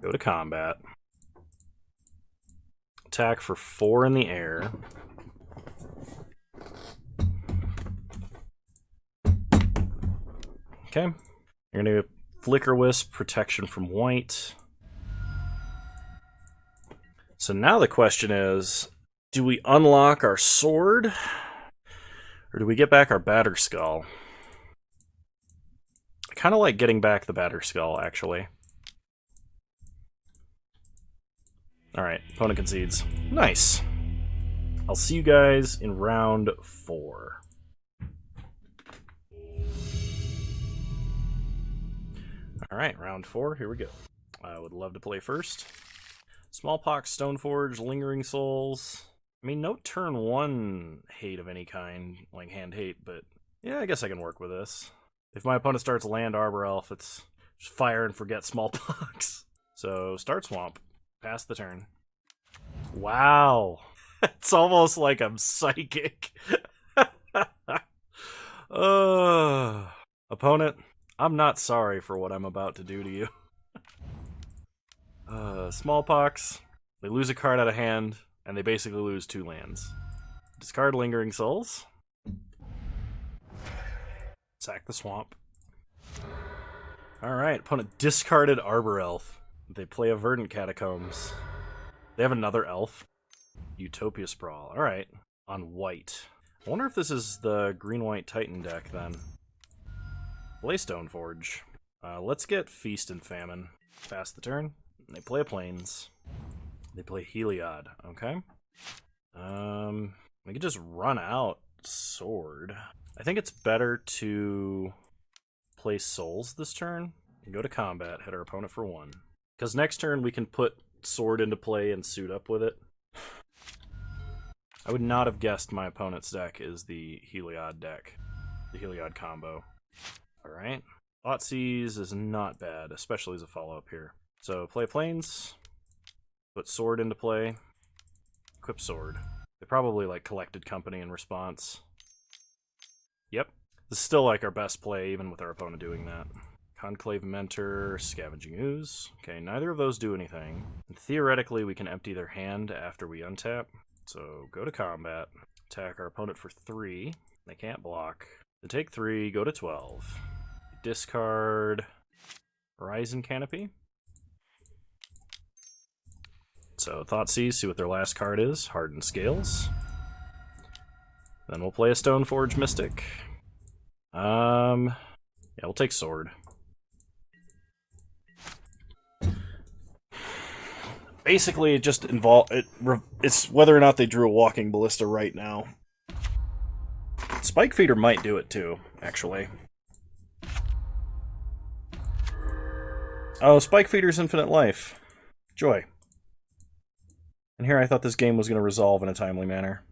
Go to combat. Attack for 4 in the air. Okay. You're going to Flicker Wisp, protection from white. So now the question is, do we unlock our sword? Or do we get back our Batterskull? I kind of like getting back the Batterskull, actually. Alright, opponent concedes. Nice! I'll see you guys in round 4. Alright, round 4, here we go. I would love to play first. Smallpox, Stoneforge, Lingering Souls. I mean, no turn 1 hate of any kind, like hand hate, but yeah, I guess I can work with this. If my opponent starts Land Arbor Elf, it's just fire and forget Smallpox. So, start Swamp. Pass the turn. Wow! It's almost like I'm psychic. Opponent, I'm not sorry for what I'm about to do to you. Smallpox. They lose a card out of hand, and they basically lose 2 lands. Discard Lingering Souls. Sack the swamp. Alright, opponent discarded Arbor Elf. They play a Verdant Catacombs. They have another elf. Utopia Sprawl. Alright. On white. I wonder if this is the green-white Titan deck, then. Play Stoneforge. Let's get Feast and Famine. Pass the turn. They play a Plains. They play Heliod. Okay. We could just run out Sword. I think it's better to play Souls this turn and go to combat, hit our opponent for 1. Because next turn we can put Sword into play and suit up with it. I would not have guessed my opponent's deck is the Heliod deck. the Heliod combo. Alright. Thoughtseize is not bad, especially as a follow-up here. So play planes, put sword into play, equip sword. They probably like collected company in response. Yep. This is still like our best play, even with our opponent doing that. Conclave Mentor, Scavenging Ooze. Okay, neither of those do anything. And theoretically, we can empty their hand after we untap. So go to combat, attack our opponent for 3. They can't block. They take 3, go to 12. Discard Horizon Canopy. So Thoughtseize, see what their last card is. Hardened Scales. Then we'll play a Stoneforge Mystic. Yeah, we'll take Sword. Basically, it just it's whether or not they drew a Walking Ballista right now. Spike Feeder might do it too, actually. Oh, Spike Feeder's Infinite Life. Joy. And here I thought this game was going to resolve in a timely manner.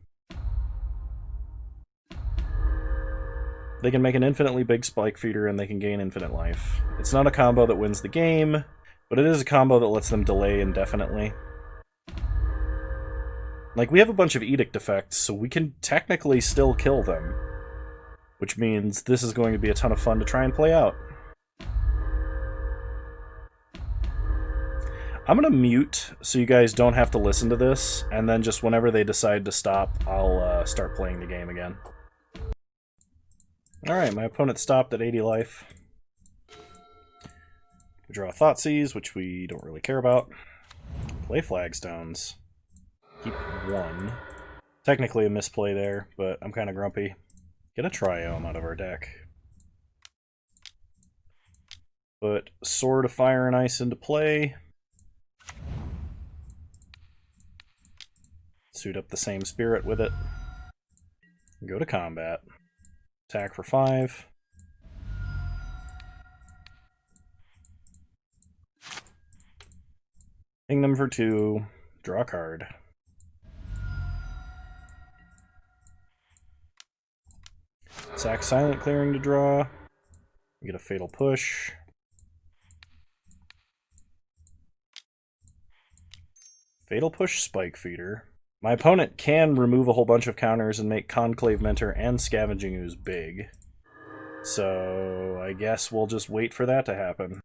They can make an infinitely big Spike Feeder and they can gain infinite life. It's not a combo that wins the game, but it is a combo that lets them delay indefinitely. Like, we have a bunch of Edict effects, so we can technically still kill them. Which means this is going to be a ton of fun to try and play out. I'm gonna mute so you guys don't have to listen to this, and then just whenever they decide to stop, I'll start playing the game again. Alright, my opponent stopped at 80 life. We draw Thoughtseize, which we don't really care about. Play Flagstones. Keep 1. Technically a misplay there, but I'm kind of grumpy. Get a Triome out of our deck. Put Sword of Fire and Ice into play. Suit up the same spirit with it. Go to combat. Attack for 5. Ping them for 2. Draw a card. Sack Silent Clearing to draw. Get a Fatal Push. Fatal Push Spike Feeder. My opponent can remove a whole bunch of counters and make Conclave Mentor and Scavenging Ooze big. So I guess we'll just wait for that to happen.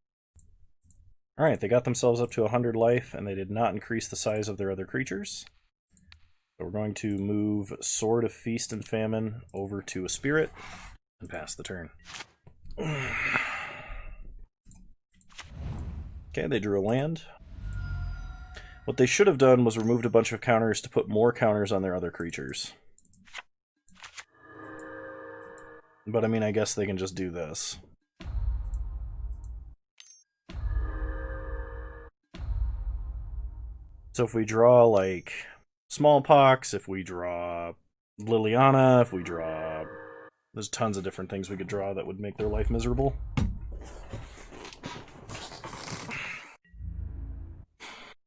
Alright, they got themselves up to 100 life, and they did not increase the size of their other creatures. So we're going to move Sword of Feast and Famine over to a Spirit, and pass the turn. Okay, they drew a land. What they should have done was removed a bunch of counters to put more counters on their other creatures. But I mean, I guess they can just do this. So if we draw, like, Smallpox, if we draw Liliana, if we draw... There's tons of different things we could draw that would make their life miserable.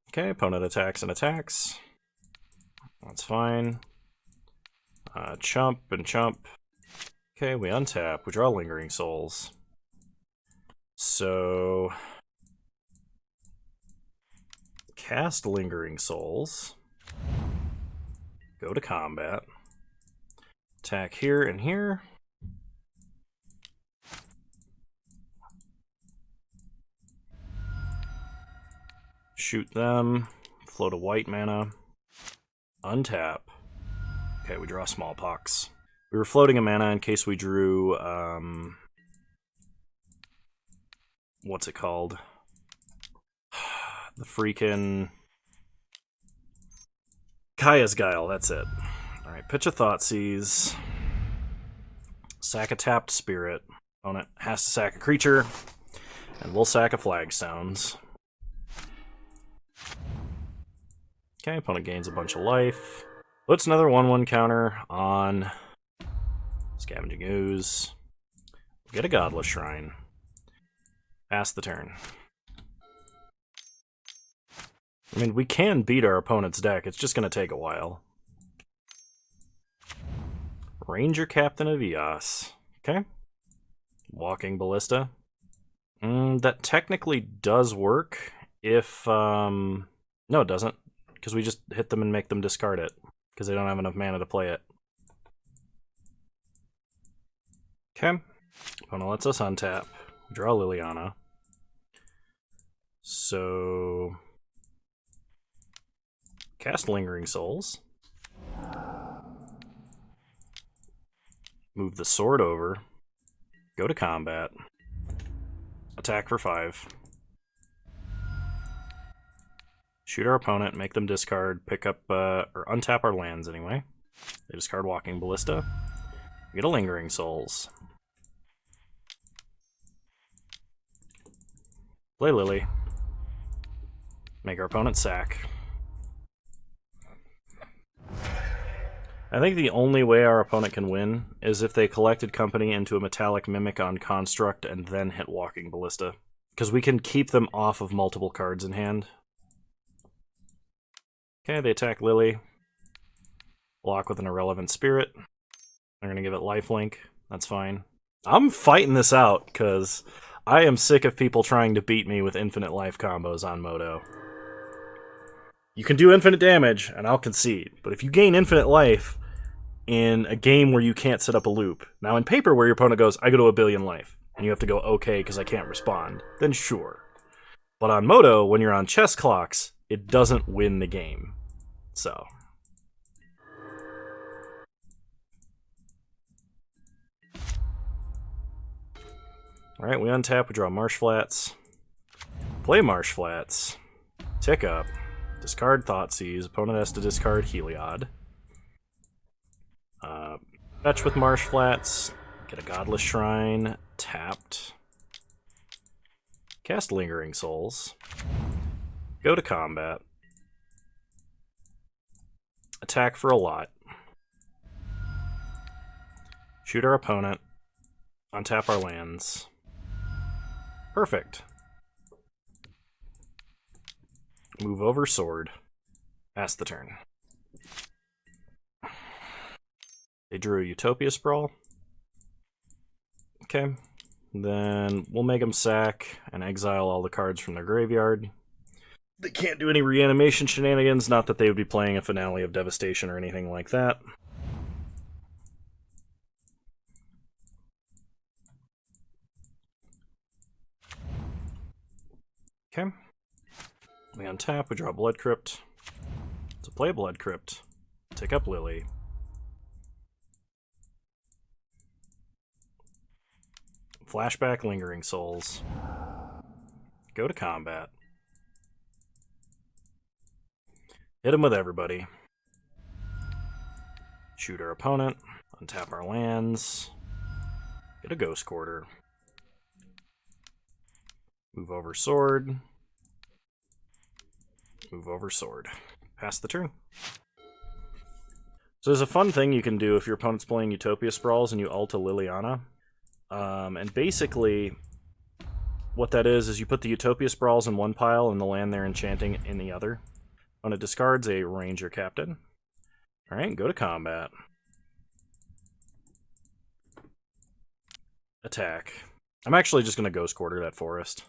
Okay, opponent attacks and attacks. That's fine. Chump and chump. Okay, we untap. We draw Lingering Souls. So... Cast Lingering Souls. Go to combat. Attack here and here. Shoot them. Float a white mana. Untap. Okay, we draw Smallpox. We were floating a mana in case we drew, what's it called? The freaking... Kaya's Guile, that's it. Alright, pitch a Thoughtseize. Sack a tapped Spirit. Opponent has to sack a creature. And we'll sack a Flagstones. Okay, opponent gains a bunch of life. Puts another 1/1 counter on Scavenging Ooze. Get a Godless Shrine. Pass the turn. I mean, we can beat our opponent's deck, it's just going to take a while. Ranger Captain of Eos. Okay. Walking Ballista. That technically does work if... No, it doesn't. Because we just hit them and make them discard it. Because they don't have enough mana to play it. Okay. Opponent lets us untap. Draw Liliana. So... Cast Lingering Souls. Move the sword over. Go to combat. Attack for 5. Shoot our opponent, make them discard, pick up, or untap our lands anyway. They discard Walking Ballista. We get a Lingering Souls. Play Lily. Make our opponent sack. I think the only way our opponent can win is if they collected company into a Metallic Mimic on Construct and then hit Walking Ballista. Because we can keep them off of multiple cards in hand. Okay, they attack Lily. Block with an Irrelevant Spirit. They're going to give it lifelink. That's fine. I'm fighting this out, because I am sick of people trying to beat me with infinite life combos on Moto. You can do infinite damage, and I'll concede. But if you gain infinite life in a game where you can't set up a loop, now in paper where your opponent goes, I go to 1 billion life, and you have to go, okay, because I can't respond, then sure. But on Moto, when you're on chess clocks, it doesn't win the game. So. Alright, we untap, we draw Marsh Flats. Play Marsh Flats. Tick up. Discard Thoughtseize. Opponent has to discard Heliod. Fetch with Marsh Flats. Get a Godless Shrine. Tapped. Cast Lingering Souls. Go to combat. Attack for a lot. Shoot our opponent. Untap our lands. Perfect. Move over sword. Pass the turn. They drew a Utopia Sprawl. Okay. Then we'll make them sack and exile all the cards from their graveyard. They can't do any reanimation shenanigans, not that they would be playing a Finale of Devastation or anything like that. Okay. We untap, we draw Blood Crypt. To play Blood Crypt, take up Lily. Flashback Lingering Souls. Go to combat. Hit him with everybody. Shoot our opponent. Untap our lands. Get a Ghost Quarter. Move over sword. Move over sword. Pass the turn. So there's a fun thing you can do if your opponent's playing Utopia Sprawls and you ult a Liliana. And basically, what that is you put the Utopia Sprawls in one pile and the land they're enchanting in the other. Opponent discards a Ranger Captain. Alright, go to combat. Attack. I'm actually just going to Ghost Quarter that forest.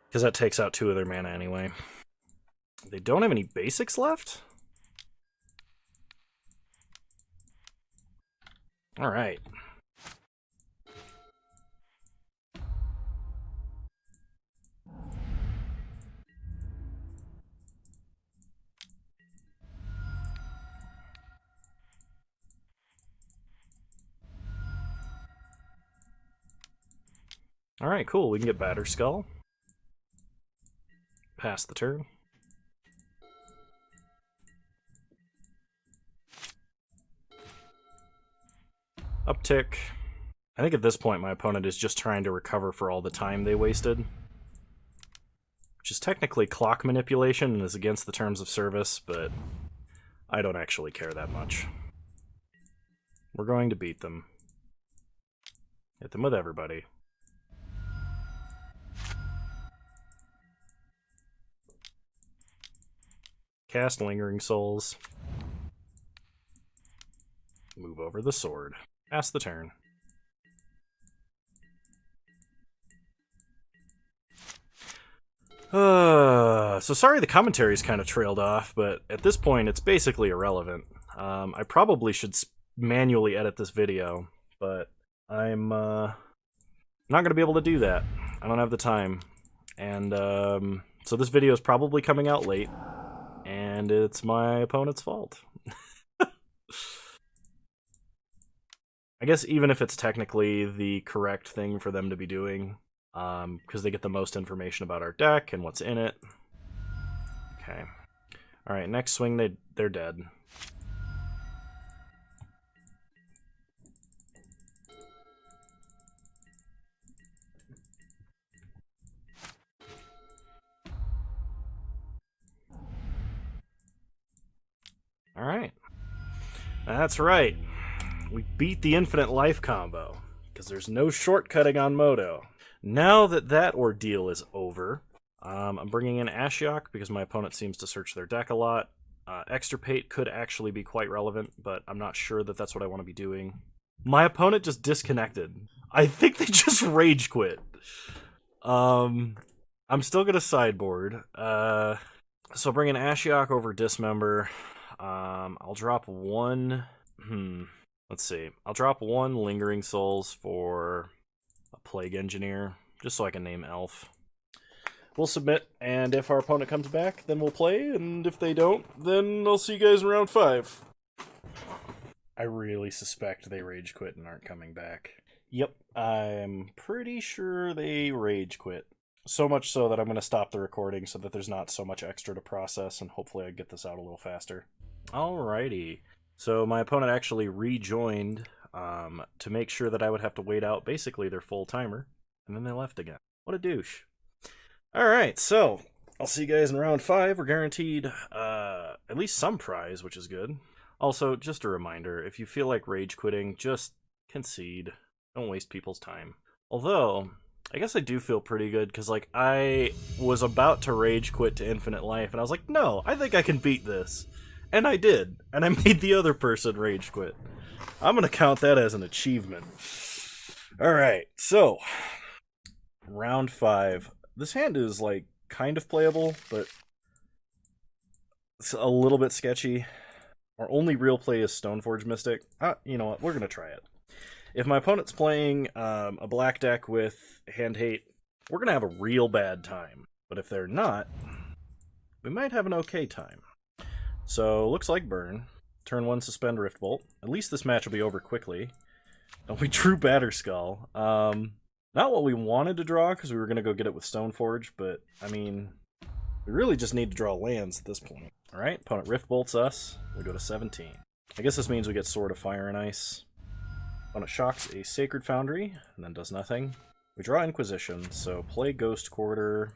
Because that takes out 2 of their mana anyway. They don't have any basics left? Alright. Alright, cool. We can get Batterskull. Pass the turn. Uptick. I think at this point my opponent is just trying to recover for all the time they wasted. Which is technically clock manipulation and is against the terms of service, but I don't actually care that much. We're going to beat them. Hit them with everybody. Cast Lingering Souls. Move over the sword. Pass the turn. So sorry the commentary's kind of trailed off, but at this point it's basically irrelevant. I probably should manually edit this video, but I'm not going to be able to do that. I don't have the time. And so this video is probably coming out late, and it's my opponent's fault. I guess even if it's technically the correct thing for them to be doing, because they get the most information about our deck and what's in it. Okay. Alright, next swing they're dead. Alright. That's right. We beat the infinite life combo, because there's no shortcutting on Moto. Now that that ordeal is over, I'm bringing in Ashiok because my opponent seems to search their deck a lot. Extirpate could actually be quite relevant, but I'm not sure that that's what I want to be doing. My opponent just disconnected. I think they just rage quit. I'm still going to sideboard. So bring in Ashiok over Dismember. I'll drop one... Let's see. I'll drop one Lingering Souls for a Plague Engineer, just so I can name Elf. We'll submit, and if our opponent comes back, then we'll play, and if they don't, then I'll see you guys in round 5. I really suspect they rage quit and aren't coming back. Yep, I'm pretty sure they rage quit. So much so that I'm going to stop the recording so that there's not so much extra to process, and hopefully I get this out a little faster. Alrighty. So my opponent actually rejoined to make sure that I would have to wait out basically their full timer, and then they left again. What a douche. Alright, so I'll see you guys in round 5. We're guaranteed at least some prize, which is good. Also, just a reminder, if you feel like rage quitting, just concede. Don't waste people's time. Although, I guess I do feel pretty good, because like I was about to rage quit to Infinite Life, and I was like, no, I think I can beat this. And I did, and I made the other person rage quit. I'm going to count that as an achievement. Alright, so, round 5. This hand is, like, kind of playable, but it's a little bit sketchy. Our only real play is Stoneforge Mystic. You know what, we're going to try it. If my opponent's playing a black deck with hand hate, we're going to have a real bad time. But if they're not, we might have an okay time. So, looks like burn. Turn 1, suspend Riftbolt. At least this match will be over quickly. And we drew Batterskull. Not what we wanted to draw, because we were going to go get it with Stoneforge, but, I mean, we really just need to draw lands at this point. Alright, opponent Riftbolts us. We go to 17. I guess this means we get Sword of Fire and Ice. Opponent shocks a Sacred Foundry, and then does nothing. We draw Inquisition, so play Ghost Quarter,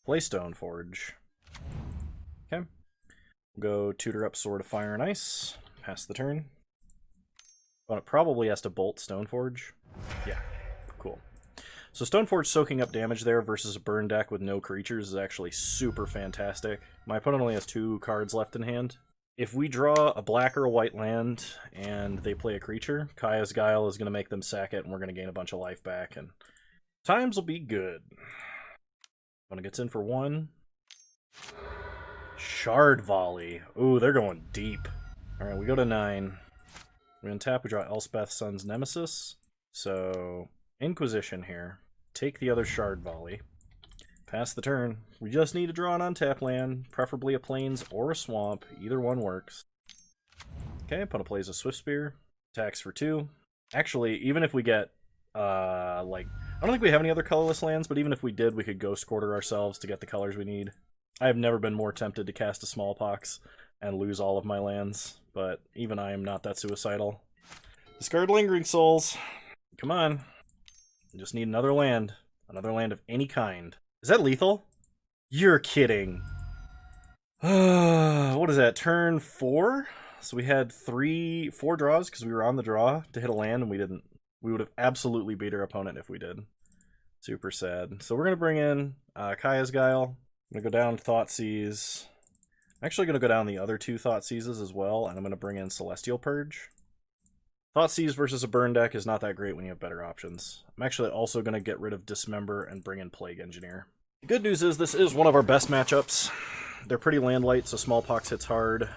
play Stoneforge. Okay. Go tutor up Sword of Fire and Ice. Pass the turn. Opponent probably has to bolt Stoneforge. Yeah, cool. So Stoneforge soaking up damage there versus a burn deck with no creatures is actually super fantastic. My opponent only has 2 cards left in hand. If we draw a black or a white land and they play a creature, Kaya's Guile is going to make them sack it and we're going to gain a bunch of life back and times will be good. Opponent gets in for 1. Shard Volley. Ooh, they're going deep. Alright, we go to 9. We untap, we draw Elspeth Sun's Nemesis. So, Inquisition here. Take the other Shard Volley. Pass the turn. We just need to draw an untap land, preferably a Plains or a Swamp. Either one works. Okay, opponent plays a Swift Spear. Attacks for 2. Actually, even if we get, I don't think we have any other colorless lands, but even if we did, we could Ghost Quarter ourselves to get the colors we need. I have never been more tempted to cast a Smallpox and lose all of my lands, but even I am not that suicidal. Discard Lingering Souls. Come on. I just need another land. Another land of any kind. Is that lethal? You're kidding. What is that, turn 4? So we had 4 draws because we were on the draw to hit a land and we didn't. We would have absolutely beat our opponent if we did. Super sad. So we're going to bring in Kaya's Guile. I'm going to go down Thoughtseize. I'm actually going to go down the other two Thoughtseizes as well, and I'm going to bring in Celestial Purge. Thoughtseize versus a burn deck is not that great when you have better options. I'm actually also going to get rid of Dismember and bring in Plague Engineer. The good news is this is one of our best matchups. They're pretty land light, so Smallpox hits hard.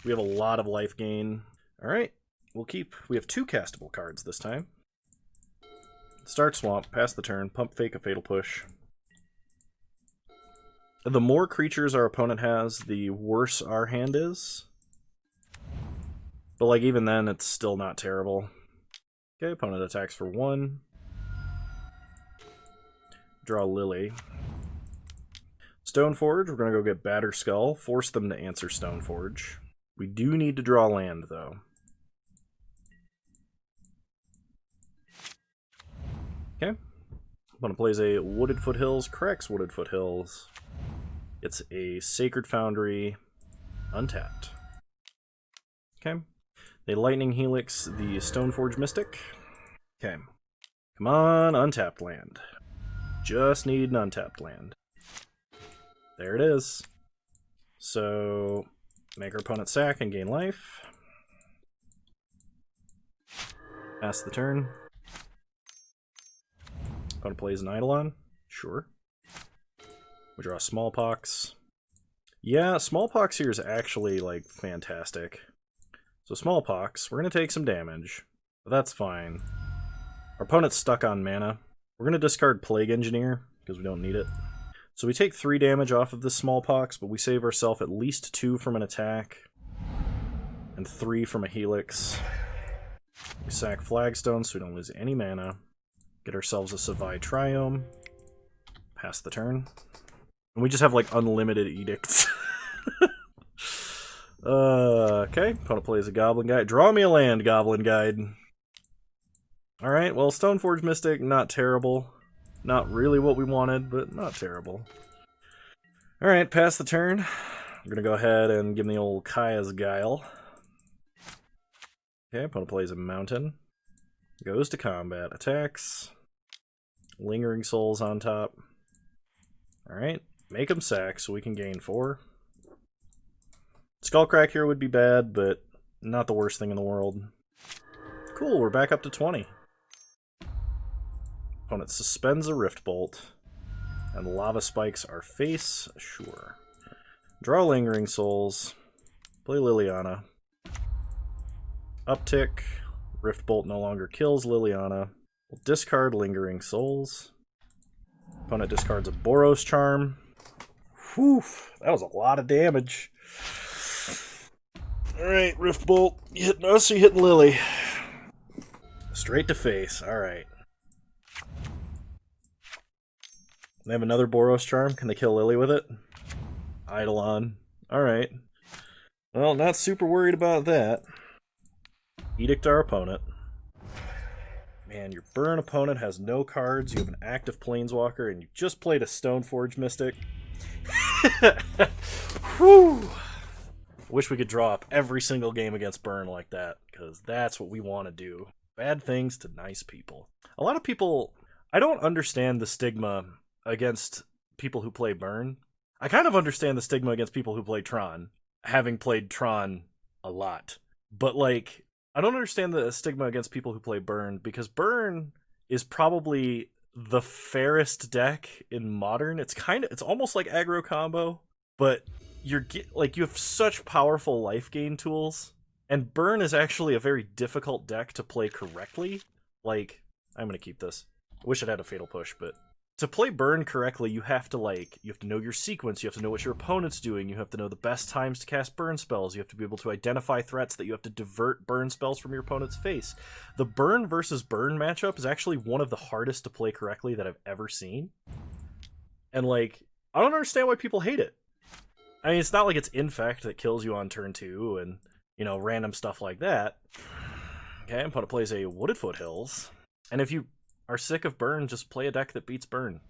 We have a lot of life gain. Alright, we have 2 castable cards this time. Start Swamp, pass the turn, Pump Fake a Fatal Push. The more creatures our opponent has, the worse our hand is. But like even then, it's still not terrible. Okay, opponent attacks for 1. Draw Lily. Stoneforge, we're going to go get Batter Skull, force them to answer Stoneforge. We do need to draw land, though. Okay. Opponent plays a Wooded Foothills, corrects Wooded Foothills. It's a Sacred Foundry, untapped. Okay. They Lightning Helix the Stoneforge Mystic. Okay. Come on, untapped land. Just need an untapped land. There it is. So, make our opponent sack and gain life. Pass the turn. Opponent plays an Eidolon. Sure. We draw Smallpox. Yeah, Smallpox here is actually, like, fantastic. So Smallpox, we're going to take some damage. But that's fine. Our opponent's stuck on mana. We're going to discard Plague Engineer, because we don't need it. So we take 3 damage off of this Smallpox, but we save ourselves at least 2 from an attack. And 3 from a Helix. We sack Flagstone so we don't lose any mana. Get ourselves a Savai Triome. Pass the turn. And we just have, like, unlimited edicts. Okay, opponent plays a Goblin Guide. Draw me a land, Goblin Guide. Alright, well, Stoneforge Mystic, not terrible. Not really what we wanted, but not terrible. Alright, pass the turn. We're gonna go ahead and give him the old Kaya's Guile. Okay, opponent plays a Mountain. Goes to combat. Attacks. Lingering Souls on top. Alright, make him sack so we can gain 4. Skullcrack here would be bad, but not the worst thing in the world. Cool, we're back up to 20. Opponent suspends a Rift Bolt. And Lava Spikes our face. Sure. Draw Lingering Souls. Play Liliana. Uptick. Rift Bolt no longer kills Liliana. We'll discard Lingering Souls. Opponent discards a Boros Charm. Whew, that was a lot of damage. Alright, Rift Bolt. You hitting us or you hitting Lily? Straight to face, alright. They have another Boros Charm. Can they kill Lily with it? Eidolon. Alright. Well, not super worried about that. Edict our opponent. Man, your burn opponent has no cards, you have an active Planeswalker, and you just played a Stoneforge Mystic. Whew! Wish we could draw up every single game against burn like that, because that's what we want to do. Bad things to nice people. A lot of people... I don't understand the stigma against people who play burn. I kind of understand the stigma against people who play Tron, having played Tron a lot. But, like... I don't understand the stigma against people who play Burn, because Burn is probably the fairest deck in Modern. It's almost like aggro combo, but you have such powerful life gain tools, and Burn is actually a very difficult deck to play correctly. Like, I'm gonna keep this. I wish it had a Fatal Push, but to play Burn correctly, you have to know your sequence, you have to know what your opponent's doing, you have to know the best times to cast burn spells, you have to be able to identify threats that you have to divert burn spells from your opponent's face. The Burn versus Burn matchup is actually one of the hardest to play correctly that I've ever seen. And, like, I don't understand why people hate it. I mean, it's not like it's Infect that kills you on turn 2 and, you know, random stuff like that. Okay, opponent plays a Wooded Foothills. And if you are sick of Burn, just play a deck that beats Burn.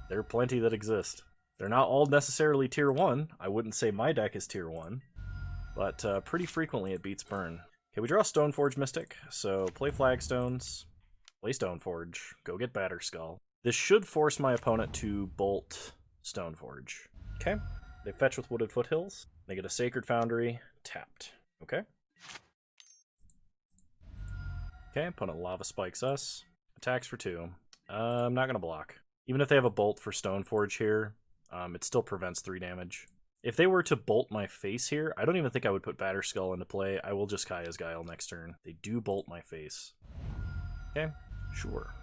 There are plenty that exist. They're not all necessarily tier 1. I wouldn't say my deck is tier 1. But pretty frequently it beats Burn. Okay, we draw Stoneforge Mystic, so play Flagstones, play Stoneforge, go get Batter Skull. This should force my opponent to bolt Stoneforge. Okay. They fetch with Wooded Foothills. They get a Sacred Foundry, tapped. Okay. Okay, opponent Lava Spikes us. Attacks for 2. I'm not going to block. Even if they have a Bolt for Stoneforge here, it still prevents 3 damage. If they were to bolt my face here, I don't even think I would put Batterskull into play. I will just Kaya's Guile next turn. They do bolt my face. Okay, sure.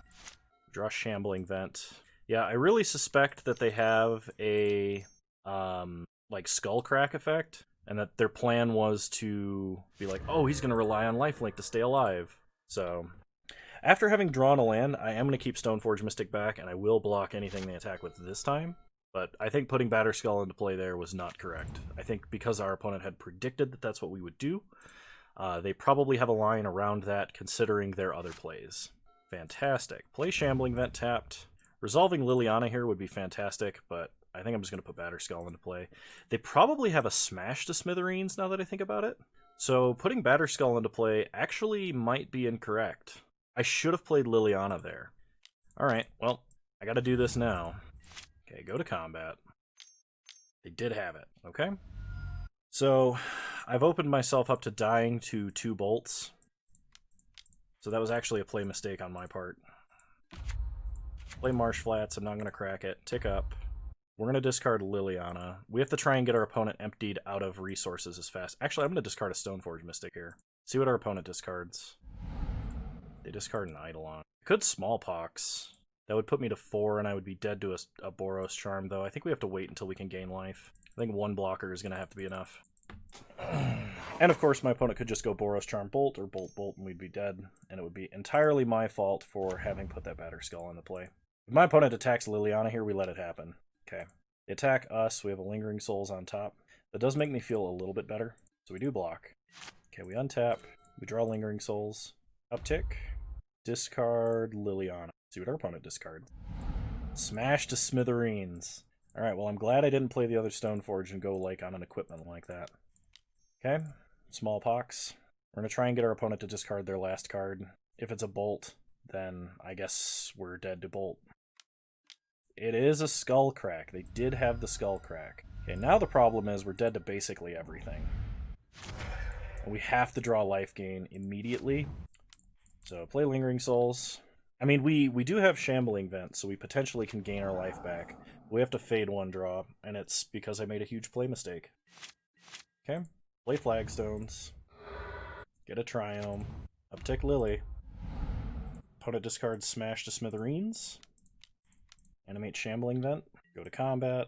Draw Shambling Vent. Yeah, I really suspect that they have a like Skullcrack effect, and that their plan was to be like, oh, he's going to rely on Lifelink to stay alive. So, after having drawn a land, I am going to keep Stoneforge Mystic back, and I will block anything they attack with this time. But I think putting Batterskull into play there was not correct. I think because our opponent had predicted that that's what we would do, they probably have a line around that considering their other plays. Fantastic. Play Shambling Vent tapped. Resolving Liliana here would be fantastic, but I think I'm just going to put Batterskull into play. They probably have a Smash to Smithereens now that I think about it. So putting Batterskull into play actually might be incorrect. I should have played Liliana there. Alright, well, I gotta do this now. Okay, go to combat. They did have it, okay? So, I've opened myself up to dying to 2 bolts. So that was actually a play mistake on my part. Play Marsh Flats, I'm not going to crack it. Tick up. We're going to discard Liliana. We have to try and get our opponent emptied out of resources as fast. Actually, I'm going to discard a Stoneforge Mystic here. See what our opponent discards. They discard an Eidolon. Could Smallpox. That would put me to 4, and I would be dead to a Boros Charm, though. I think we have to wait until we can gain life. I think 1 blocker is going to have to be enough. And of course, my opponent could just go Boros Charm Bolt or Bolt Bolt, and we'd be dead. And it would be entirely my fault for having put that Batterskull into play. If my opponent attacks Liliana here, we let it happen. Okay. They attack us. We have a Lingering Souls on top. That does make me feel a little bit better. So we do block. Okay, we untap. We draw Lingering Souls. Uptick. Discard Liliana. See what our opponent discards. Smash to Smithereens. Alright, well I'm glad I didn't play the other Stoneforge and go like on an equipment like that. Okay, Smallpox. We're going to try and get our opponent to discard their last card. If it's a Bolt, then I guess we're dead to Bolt. It is a Skullcrack. They did have the Skullcrack. Okay, now the problem is we're dead to basically everything. And we have to draw life gain immediately. So play Lingering Souls. I mean, we do have Shambling Vent, so we potentially can gain our life back. We have to fade 1 draw, and it's because I made a huge play mistake. Okay, play Flagstones. Get a Triome. Uptick Lily. Opponent discards Smash to Smithereens. Animate Shambling Vent. Go to combat.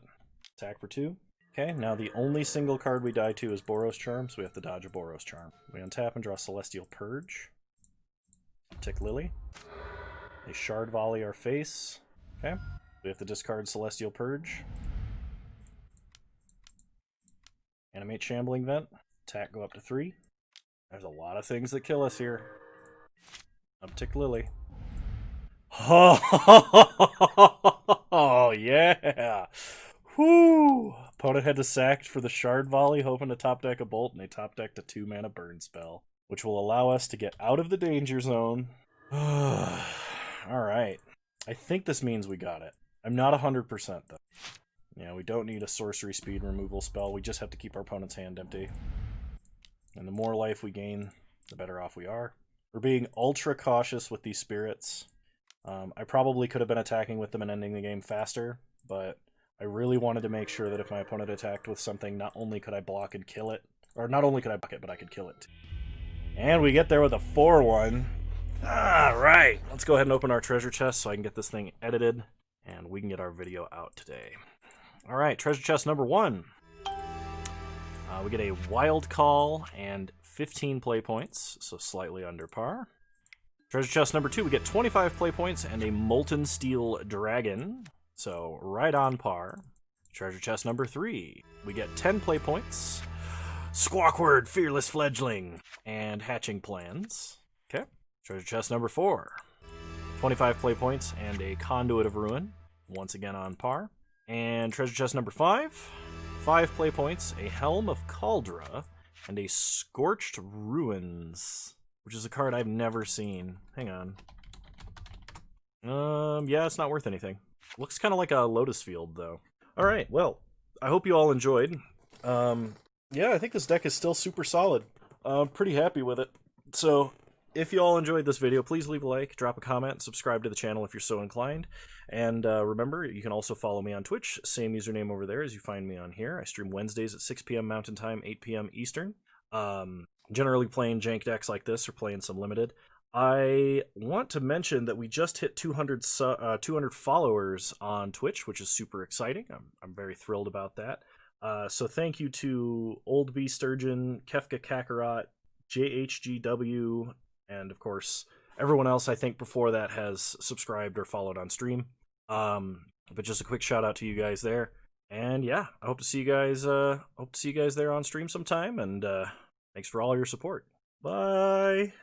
Attack for 2. Okay, now the only single card we die to is Boros Charm, so we have to dodge a Boros Charm. We untap and draw Celestial Purge. Uptick Lily. They Shard Volley our face. Okay, we have to discard Celestial Purge. Animate Shambling Vent. Attack go up to 3. There's a lot of things that kill us here. Uptick Lily. Oh, yeah! Whoo! Opponent had to sack for the Shard Volley, hoping to top deck a Bolt, and they top decked a 2-mana burn spell, which will allow us to get out of the danger zone. Alright. I think this means we got it. I'm not 100% though. Yeah, we don't need a sorcery speed removal spell, we just have to keep our opponent's hand empty. And the more life we gain, the better off we are. We're being ultra cautious with these spirits. I probably could have been attacking with them and ending the game faster, but I really wanted to make sure that if my opponent attacked with something, not only could I block and kill it, or not only could I block it, but I could kill it. And we get there with a 4-1. Alright, let's go ahead and open our treasure chest so I can get this thing edited, and we can get our video out today. Alright, treasure chest number 1. We get a Wild Call and 15 play points, so slightly under par. Treasure chest number 2, we get 25 play points and a Molten Steel Dragon, so right on par. Treasure chest number 3, we get 10 play points, Squawkward, Fearless Fledgling, and Hatching Plans. Okay. Treasure chest number 4, 25 play points and a Conduit of Ruin, once again on par. And treasure chest number 5, 5 play points, a Helm of Caldra, and a Scorched Ruins, which is a card I've never seen. Hang on. Yeah, it's not worth anything. Looks kind of like a Lotus Field, though. Alright, well, I hope you all enjoyed. Yeah, I think this deck is still super solid. I'm pretty happy with it. So, if you all enjoyed this video, please leave a like, drop a comment, and subscribe to the channel if you're so inclined. And remember, you can also follow me on Twitch, same username over there as you find me on here. I stream Wednesdays at 6 p.m. Mountain Time, 8 p.m. Eastern. Generally playing jank decks like this or playing some limited. I want to mention that we just hit 200 followers on Twitch, which is super exciting. I'm very thrilled about that. So thank you to Old B Sturgeon, Kefka Kakarot, JHGW, and of course everyone else I think before that has subscribed or followed on stream. But just a quick shout out to you guys there. And yeah, I hope to see you guys. Hope to see you guys there on stream sometime. And thanks for all your support. Bye.